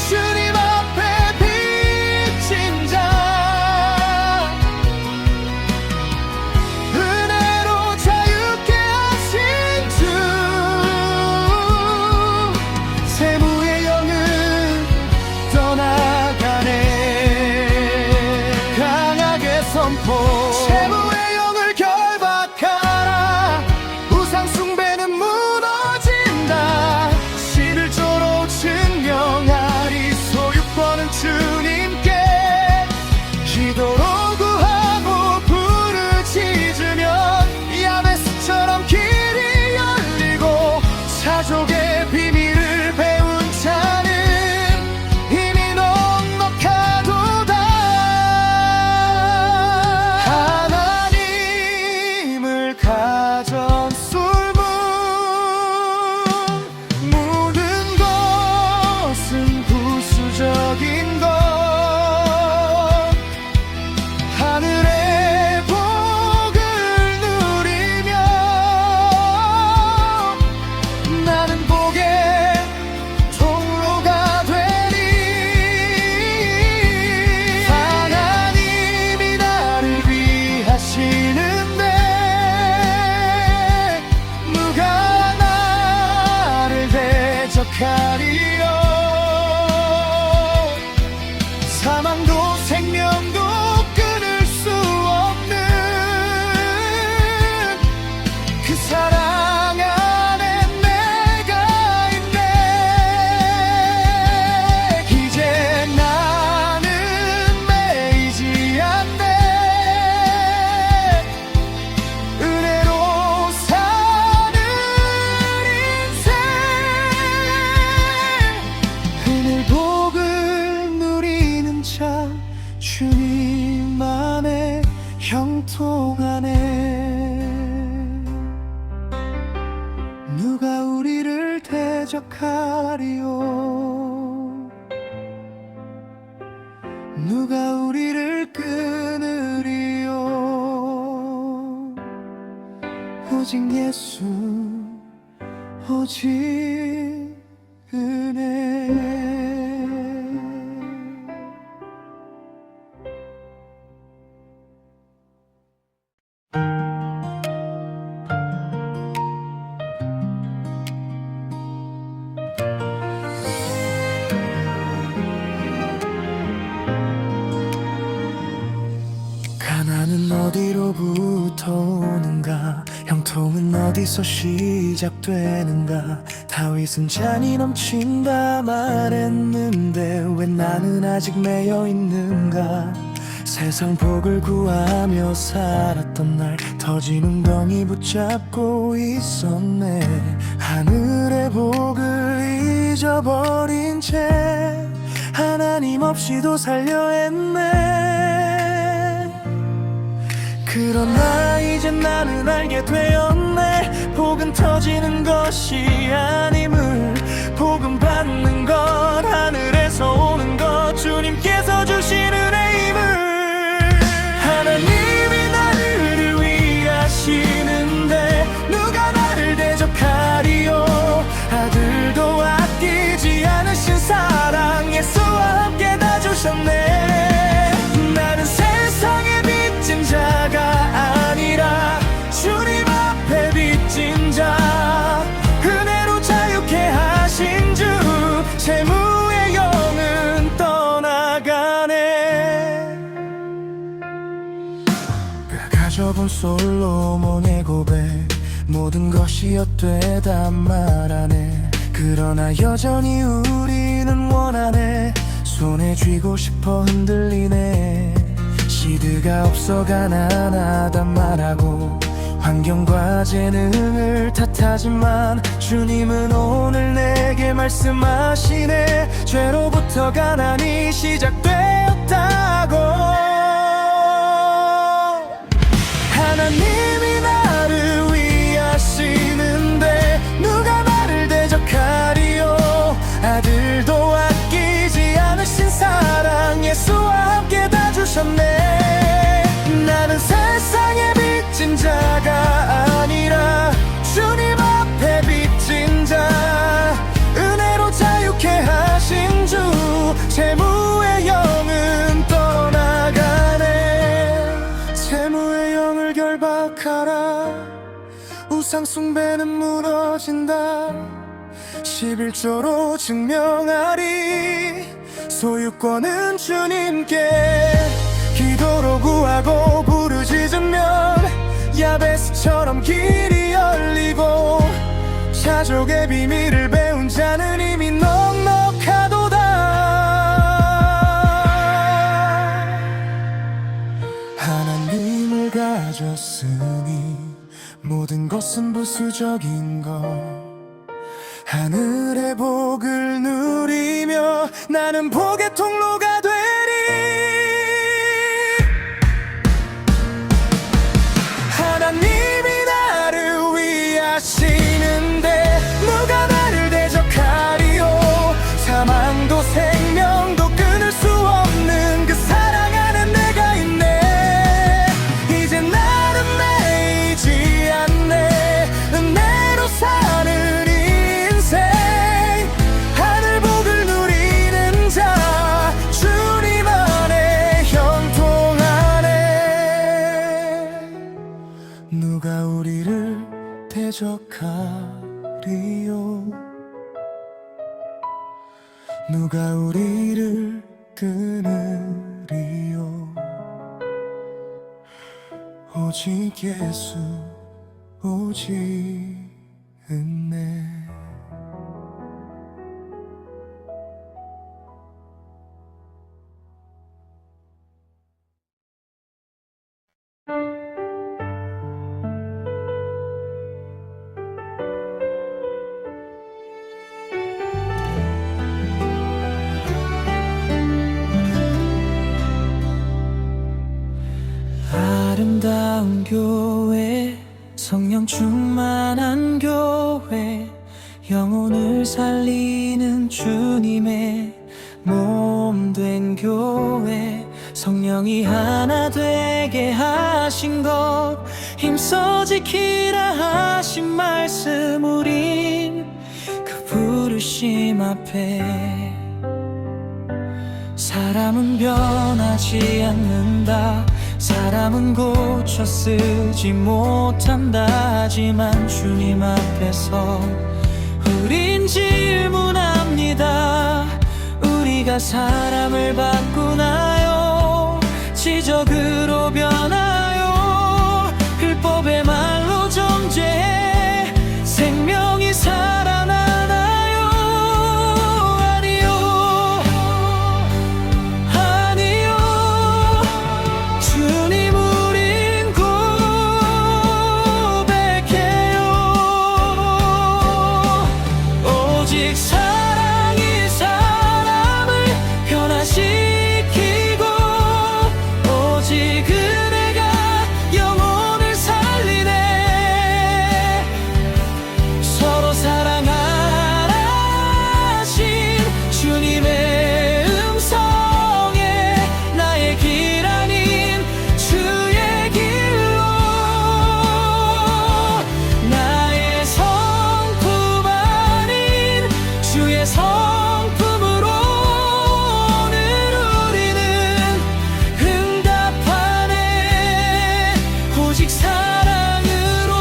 주님 앞에 빚진 자 은혜로 자유케 하신 주 세무의 영은 떠나가네 강하게 선포 세무의 영을 결박하라 우상 숭배는 무너진다 신을조로 증명하리 소유권은 주님께 기도로 구하고 부르짖으면 야베스처럼 길이 열리고 자족의 비밀을 배운 자는 이미 넉넉하도다 하나님을 가전 술문 모든 것은 부수적인 것 하늘의 복을 누리며 나는 복의 통로가 되리 하나님이 나를 위하시는데 누가 나를 대적하리요 사망도 생명도 끊을 수 없는 그 사랑 안에 내가 있네 이제 나는 매이지 않네 은혜로 사는 인생 은혜 복을 누리는 자 주님 안에 형통하네 누가 우리를 대적하리요 누가 우리를 끊으리요. 오직 예수, 오직 은혜. 가난은 어디로부터 오는가? 형통은 어디서 시작되는가? 다윗은 잔이 넘친다 말했는데 왜 나는 아직 매여 있는가? 세상 복을 구하며 살았던 날 터진 웅덩이 붙잡고 있었네. 하늘의 복을 잊어버린 채 하나님 없이도 살려 했네. 그러나 이제 나는 알게 되었네. 복은 터지는 것이 아님을, 복은 받는 것 하늘에서 오는 것 주님께서 주신 은혜임을. 하나님이 나를 위하시는데 누가 나를 대적하리요. 아들도 아끼지 않으신 사랑 예수와 함께 다 주셨네. 나는 세상에 빚진 자가 아니라 주님 앞에 빚진 자. 은혜로 자유케 하신 주, 재무의 영은 떠나가네. 가져본 솔로몬의 고백, 모든 것이 헛되다 말하네. 그러나 여전히 우리는 원하네. 손에 쥐고 싶어 흔들리네. 시드가 없어 가난하단 말하고 환경과 재능을 탓하지만 주님은 오늘 내게 말씀하시네. 죄로부터 가난이 시작되었다고. 하나님이 나를 위하시는데 누가 나를 대적하리요. 아들도 아끼지 않으신 사랑 예수와 함께 다 주셨네. 나는 세상에 빚진 자가 아니라 주님 앞에 빚진 자. 은혜로 자유케 하신 주, 재무의 영은 떠나가네. 재무의 영을 결박하라. 우상 숭배는 무너진다. 11조로 증명하리. 소유권은 주님께. 기도로 구하고 부르짖으면 야베스처럼 길이 열리고. 자족의 비밀을 배운 자는 이미 넉넉하도다. 하나님을 가졌으니 모든 것은 부수적인 것. 하늘의 복을 누리며 나는 복의 통로가 되리. 하나님이 나를 위하시는데 누가 나를 대적하리요. 사망도 생명도 끊을 수 없는 그 사랑 안에 내가 있네. 이제 나는 매이지 않네. 은혜로 사는 인생. 하늘 복을 누리는 자, 주님 안에 형통하네. 누가 우리를 대적하리요. 누가 우리를 끊으리요. 오직 예수, 오직 은혜. 아름다운 교회, 성령 충만한 교회, 영혼을 살리는 주님의 몸 된 교회, 성령이 하나 되게 하신 것, 힘써 지키라 하신 말씀, 우린 그 부르심 앞에 사람은 변하지 않는다, 사람은 고쳐 쓰지 못한다. 하지만 주님 앞에서 우린 질문합니다. 우리가 사람을 바꾸나요? 지적으로 변하요? 율법의 말로 정죄해 생명이 살아나나요? 아니요, 아니요. 주님 우린 고백해요. 오직 사랑이 사람을 변화시키고, 오직 은혜가 영혼을 살리네. 서로 사랑하라 하신 주님의 음성에 나의 길 아닌 주의 길로, 나의 성품 아닌 주의 성품으로 오늘 우리는 응답하네. 오직 사랑으로.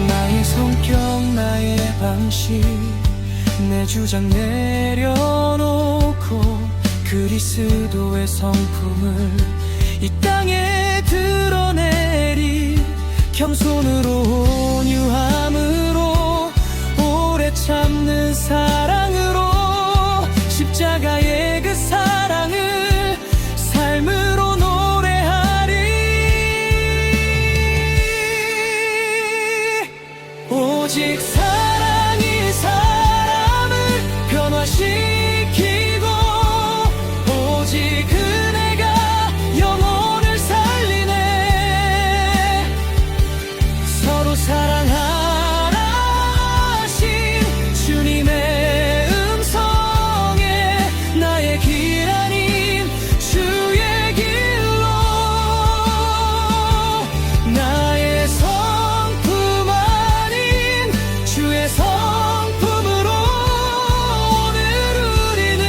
나의 성격, 나의 방식, 내 주장 내려놓고 그리스도의 성품을 이 땅에 드러내리. 겸손으로, 온유함으로, 오래 참는 사랑으로, 십자가의 그 사랑을 삶으로 노래하리. 오직 사랑이 사람을 변화시키고, 오직 은혜가 영혼을 살리네. 서로 사랑하라 하신 주님의 음성에 나의 길 아닌 주의 길로, 나의 성품 아닌 주의 성품으로 오늘 우리는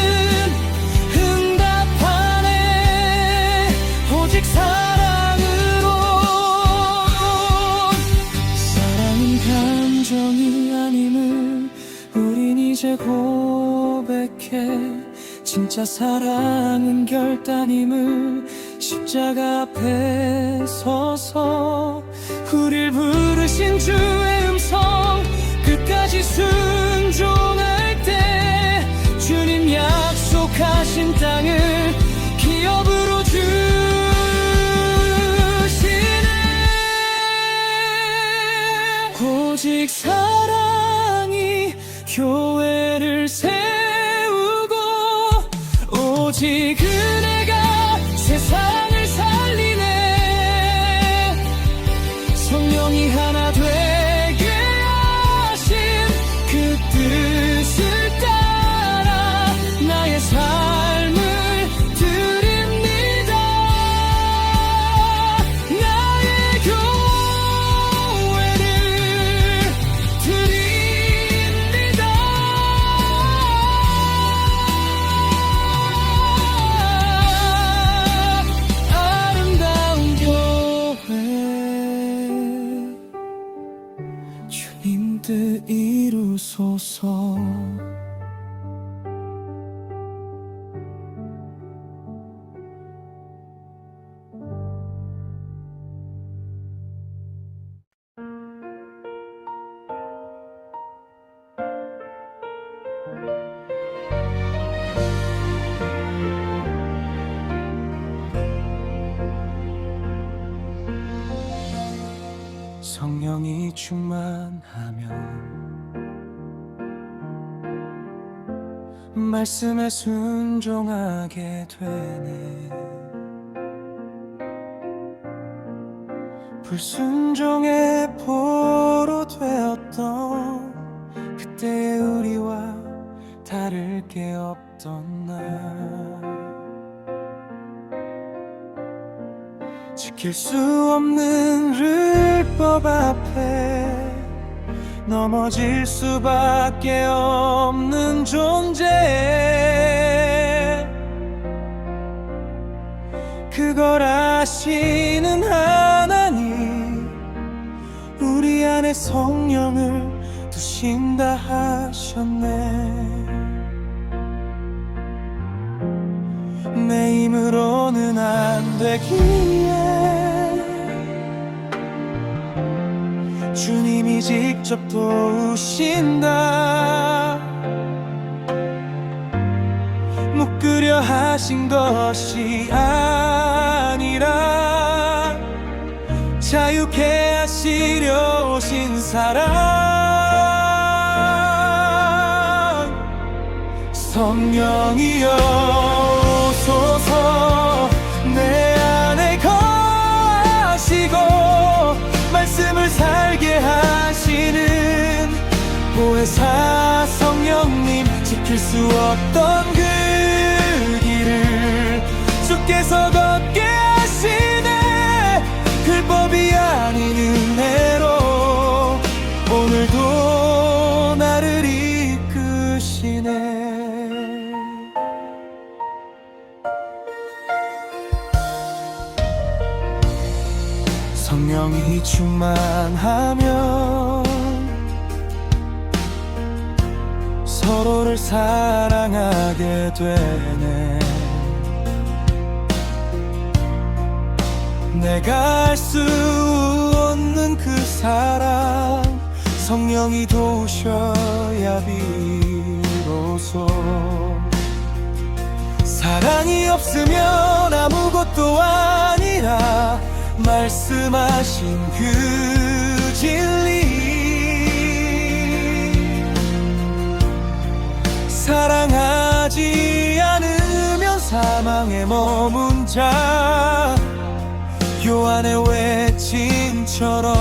응답하네. 오직 사랑으로. 사랑은 감정이 아님을 우린 이제 고백해. 진짜 사랑은 결단임을 십자가 앞에 서서 우릴 부르신 주의 음성 끝까지 순종할 때, 주님 약속하신 땅을 기업으로 주시네. 오직 사랑이 교회를 세우고, 오직 은혜가 세상을 살리네. 성령이 하나 되게 하신 그 뜻을 따라 나의 삶을 드립니다. 나의 교회를 드립니다. 아름다운 교회, 주님 뜻 이루소서. 성령이 충만하면 말씀에 순종하게 되네. 불순종의 포로 되었던 그때의 우리와 다를 게 없던 날, 지킬 수 없는 율법 앞에 넘어질 수밖에 없는 존재, 그걸 아시는 하나님, 우리 안에 성령을 두신다 하셨네. 내 힘으로는 안 되기에 주님이 직접 도우신다. 묶으려 하신 것이 아니라 자유케 하시려 오신 사랑, 성령이여 오소서 내 안에 거하시고 말씀을 살게 하시는 보혜사 성령님, 지킬 수 없던 그 길을 주께서 걷게 하시네. 율법이 아닌 은혜로 오늘도 나를 이끄시네. 성령이 충만하면 서로를 사랑하게 되네. 내가 알 수 없는 그 사랑, 성령이 도우셔야 비로소. 사랑이 없으면 아무것도 아니라 말씀하신 그 진리, 사랑하지 않으면 사망에 머문 자, 요한의 외침처럼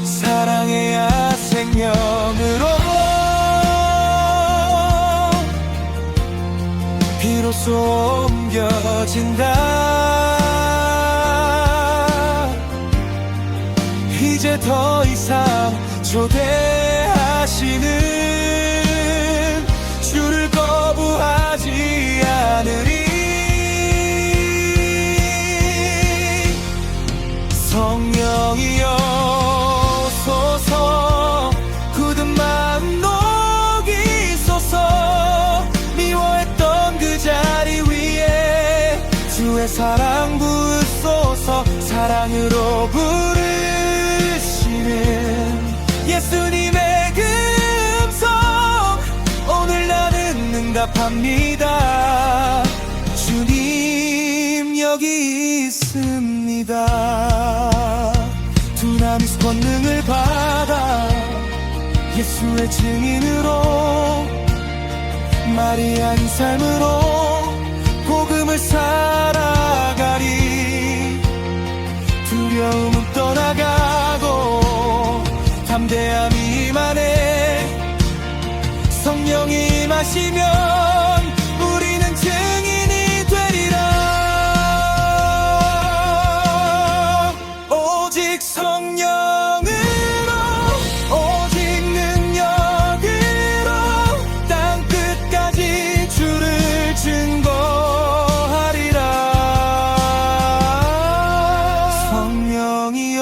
사랑해야 생명으로 비로소 옮겨진다. 이제 더 이상 초대하시는 주를 거부하지 않으리. 성령이여 오소서 굳은 마음 녹이소서. 미워했던 그 자리 위에 주의 사랑 부으소서. 사랑으로 부르시는 예수님의 그 음성, 오늘 나는 응답합니다. 주님 여기 있습니다. 두나미스 권능을 받아 예수의 증인으로 마리아인 삶으로 복음을 살아가리. 두려움은 떠나가고 담대함이 임하네. 성령이 임하시면 우리는 증인이 되리라. 오직 성령으로, 오직 능력으로 땅 끝까지 주를 증거하리라. 성령이여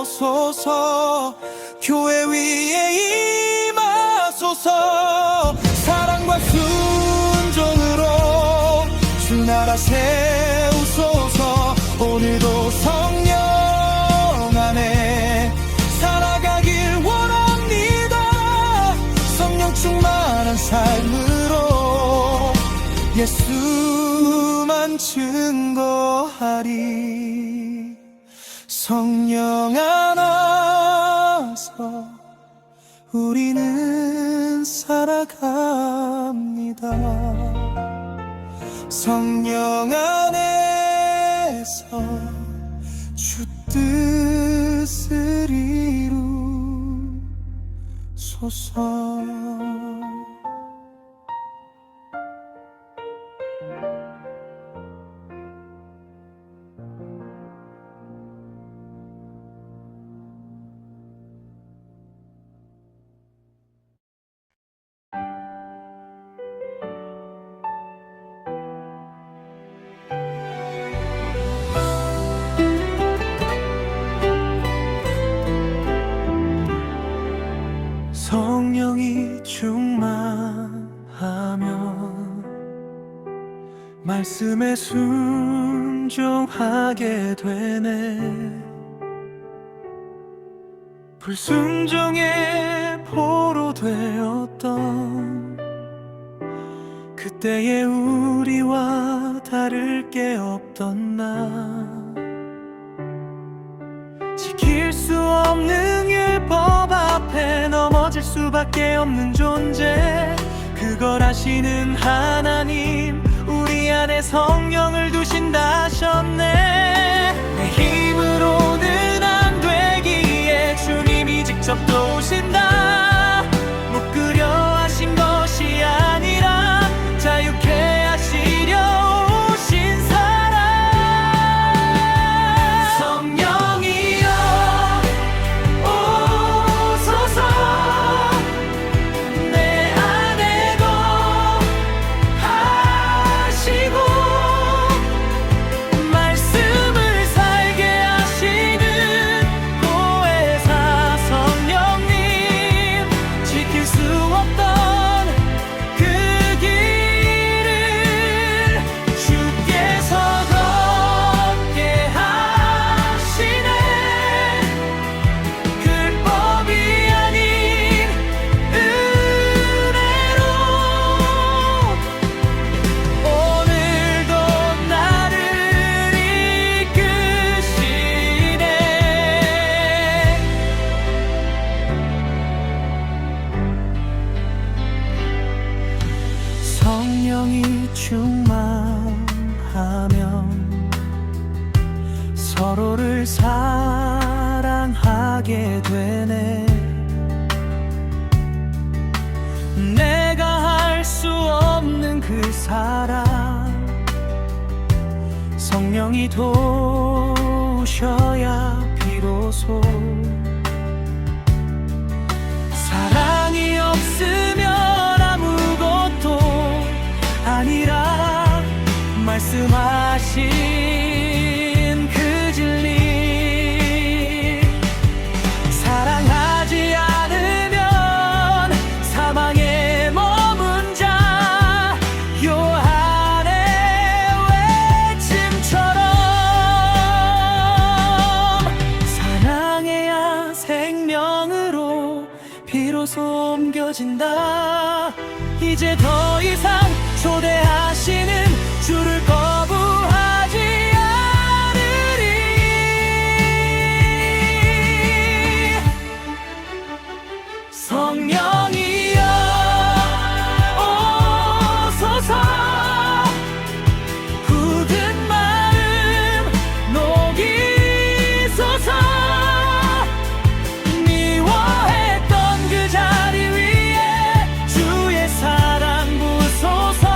오소서 교회 위에 임하소서. 사랑과 순종으로 주 나라 세우소서. 오늘도 성령 안에 살아가길 원합니다. 성령 충만한 삶으로 예수만 증거하리. 성령 안아서 우리는 살아갑니다. 성령 안에 가운데서 주 뜻을 이루소서. 성령이 충만하면 말씀에 순종하게 되네. 불순종의 포로 되었던 그때의 우리와 다를 게 없던 나, 지킬 수 없는 율법 앞에 넘어질 수밖에 없는 존재, 그걸 아시는 하나님, 우리 안에 성령을 두신다 하셨네. 내 힘으로는 안 되기에 주님이 직접 도우신다. 못 끓여 하신 것이 아니라 자유케 하시려 오신 사랑. 성령이여 오소서, 내 안에 거하시고 말씀을 살게 하시는 보혜사 성령님, 지킬 수 없던 그 길을 주께서 걷게 하시네. 율법이 아닌 은혜로 오늘도 나를 이끄시네. 성령이 충만하면 서로를 사랑하게 되네. 내가 할 수 없는 그 사랑, 성령이 도우셔야 비로소. 사랑이 없으면 아무것도 아니라 말씀하신 그 진리, 사랑하지 않으면 사망에 머문 자, 요한의 외침처럼 사랑해야 생명으로 비로소 옮겨진다. 이제 더 이상 초대하시는 주를 거부하지 않으리. 성령이여 오소서, 굳은 마음 녹이소서. 미워했던 그 자리 위에 주의 사랑 부소서.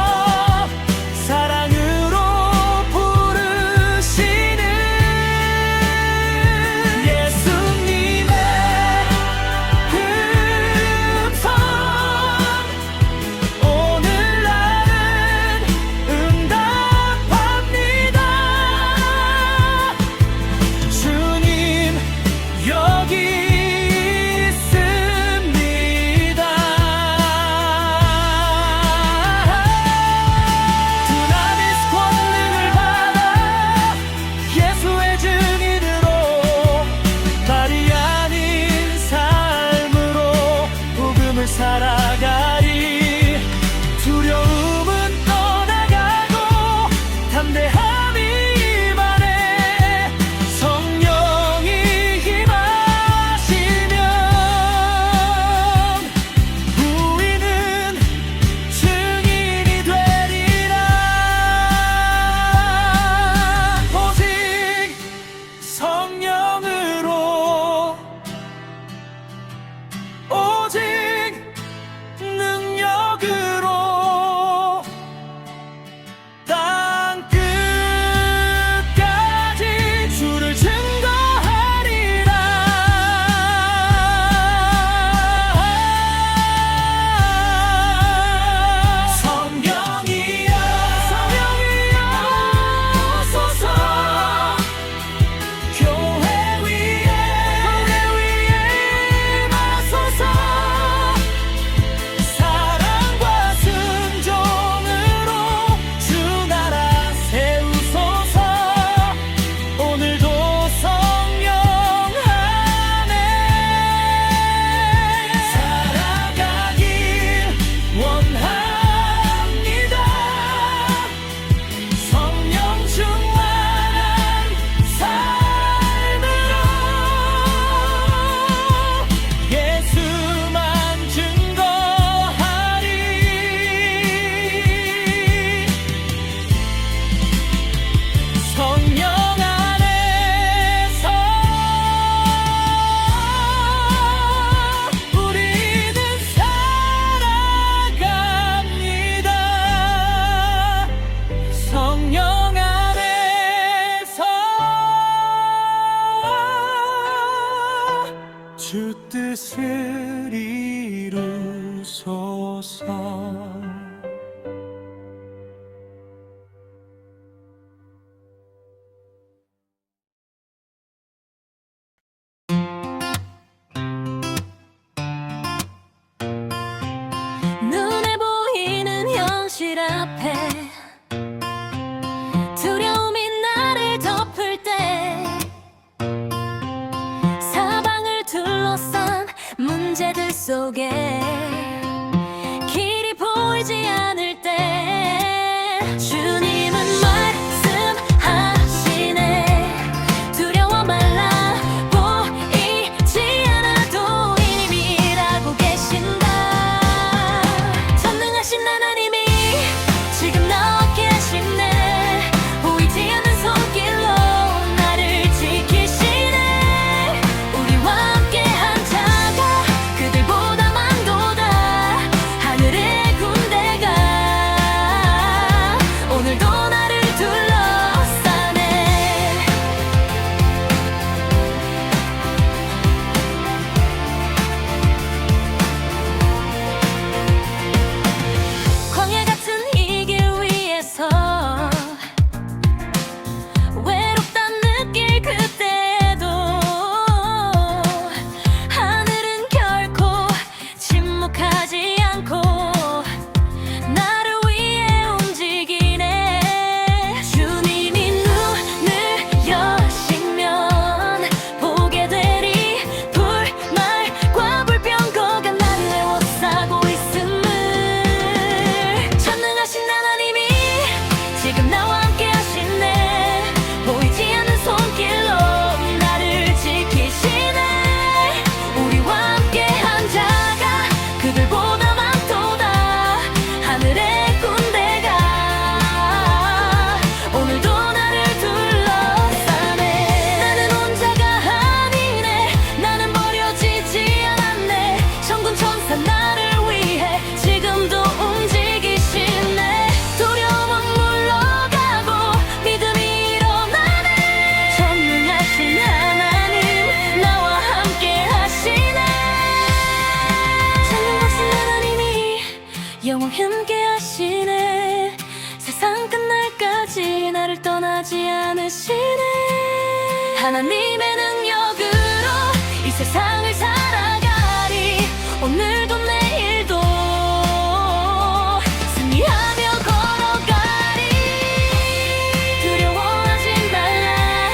하나님의 능력으로 이 세상을 살아가리. 오늘도 내일도 승리하며 걸어가리. 두려워하지 말라,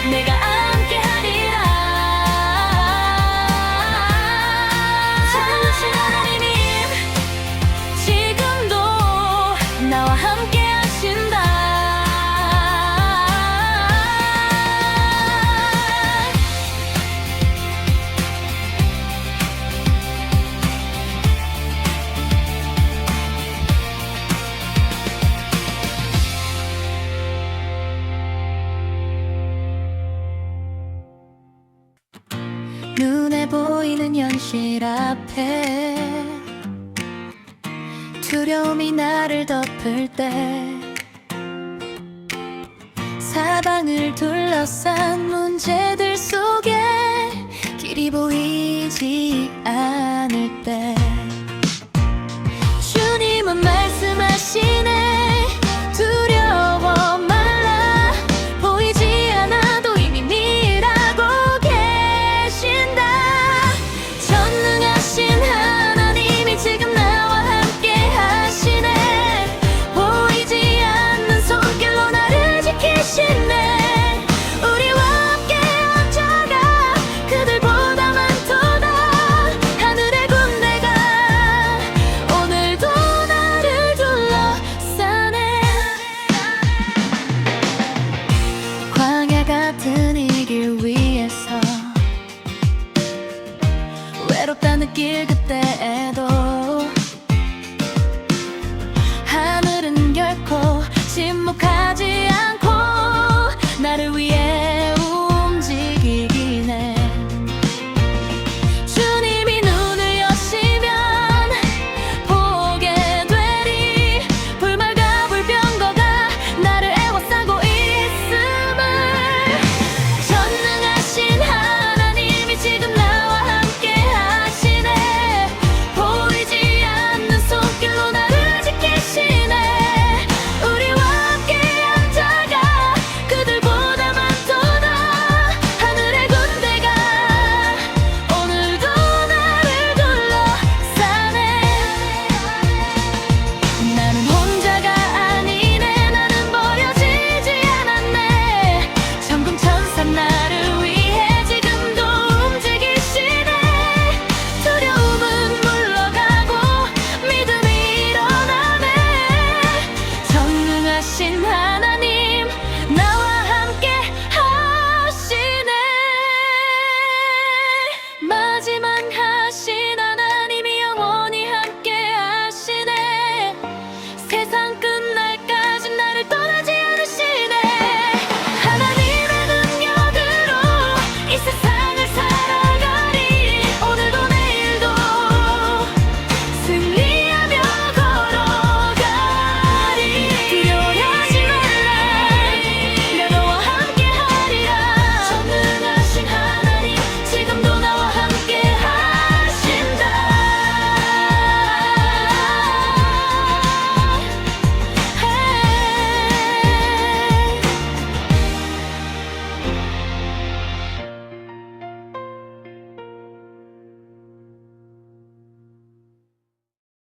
내가 함께하리라. 전능하신 하나님 지금도 나와 함께 하신다. 눈에 보이는 현실 앞에 두려움이 나를 덮을 때, 사방을 둘러싼 문제들 속에 길이 보이지 않을 때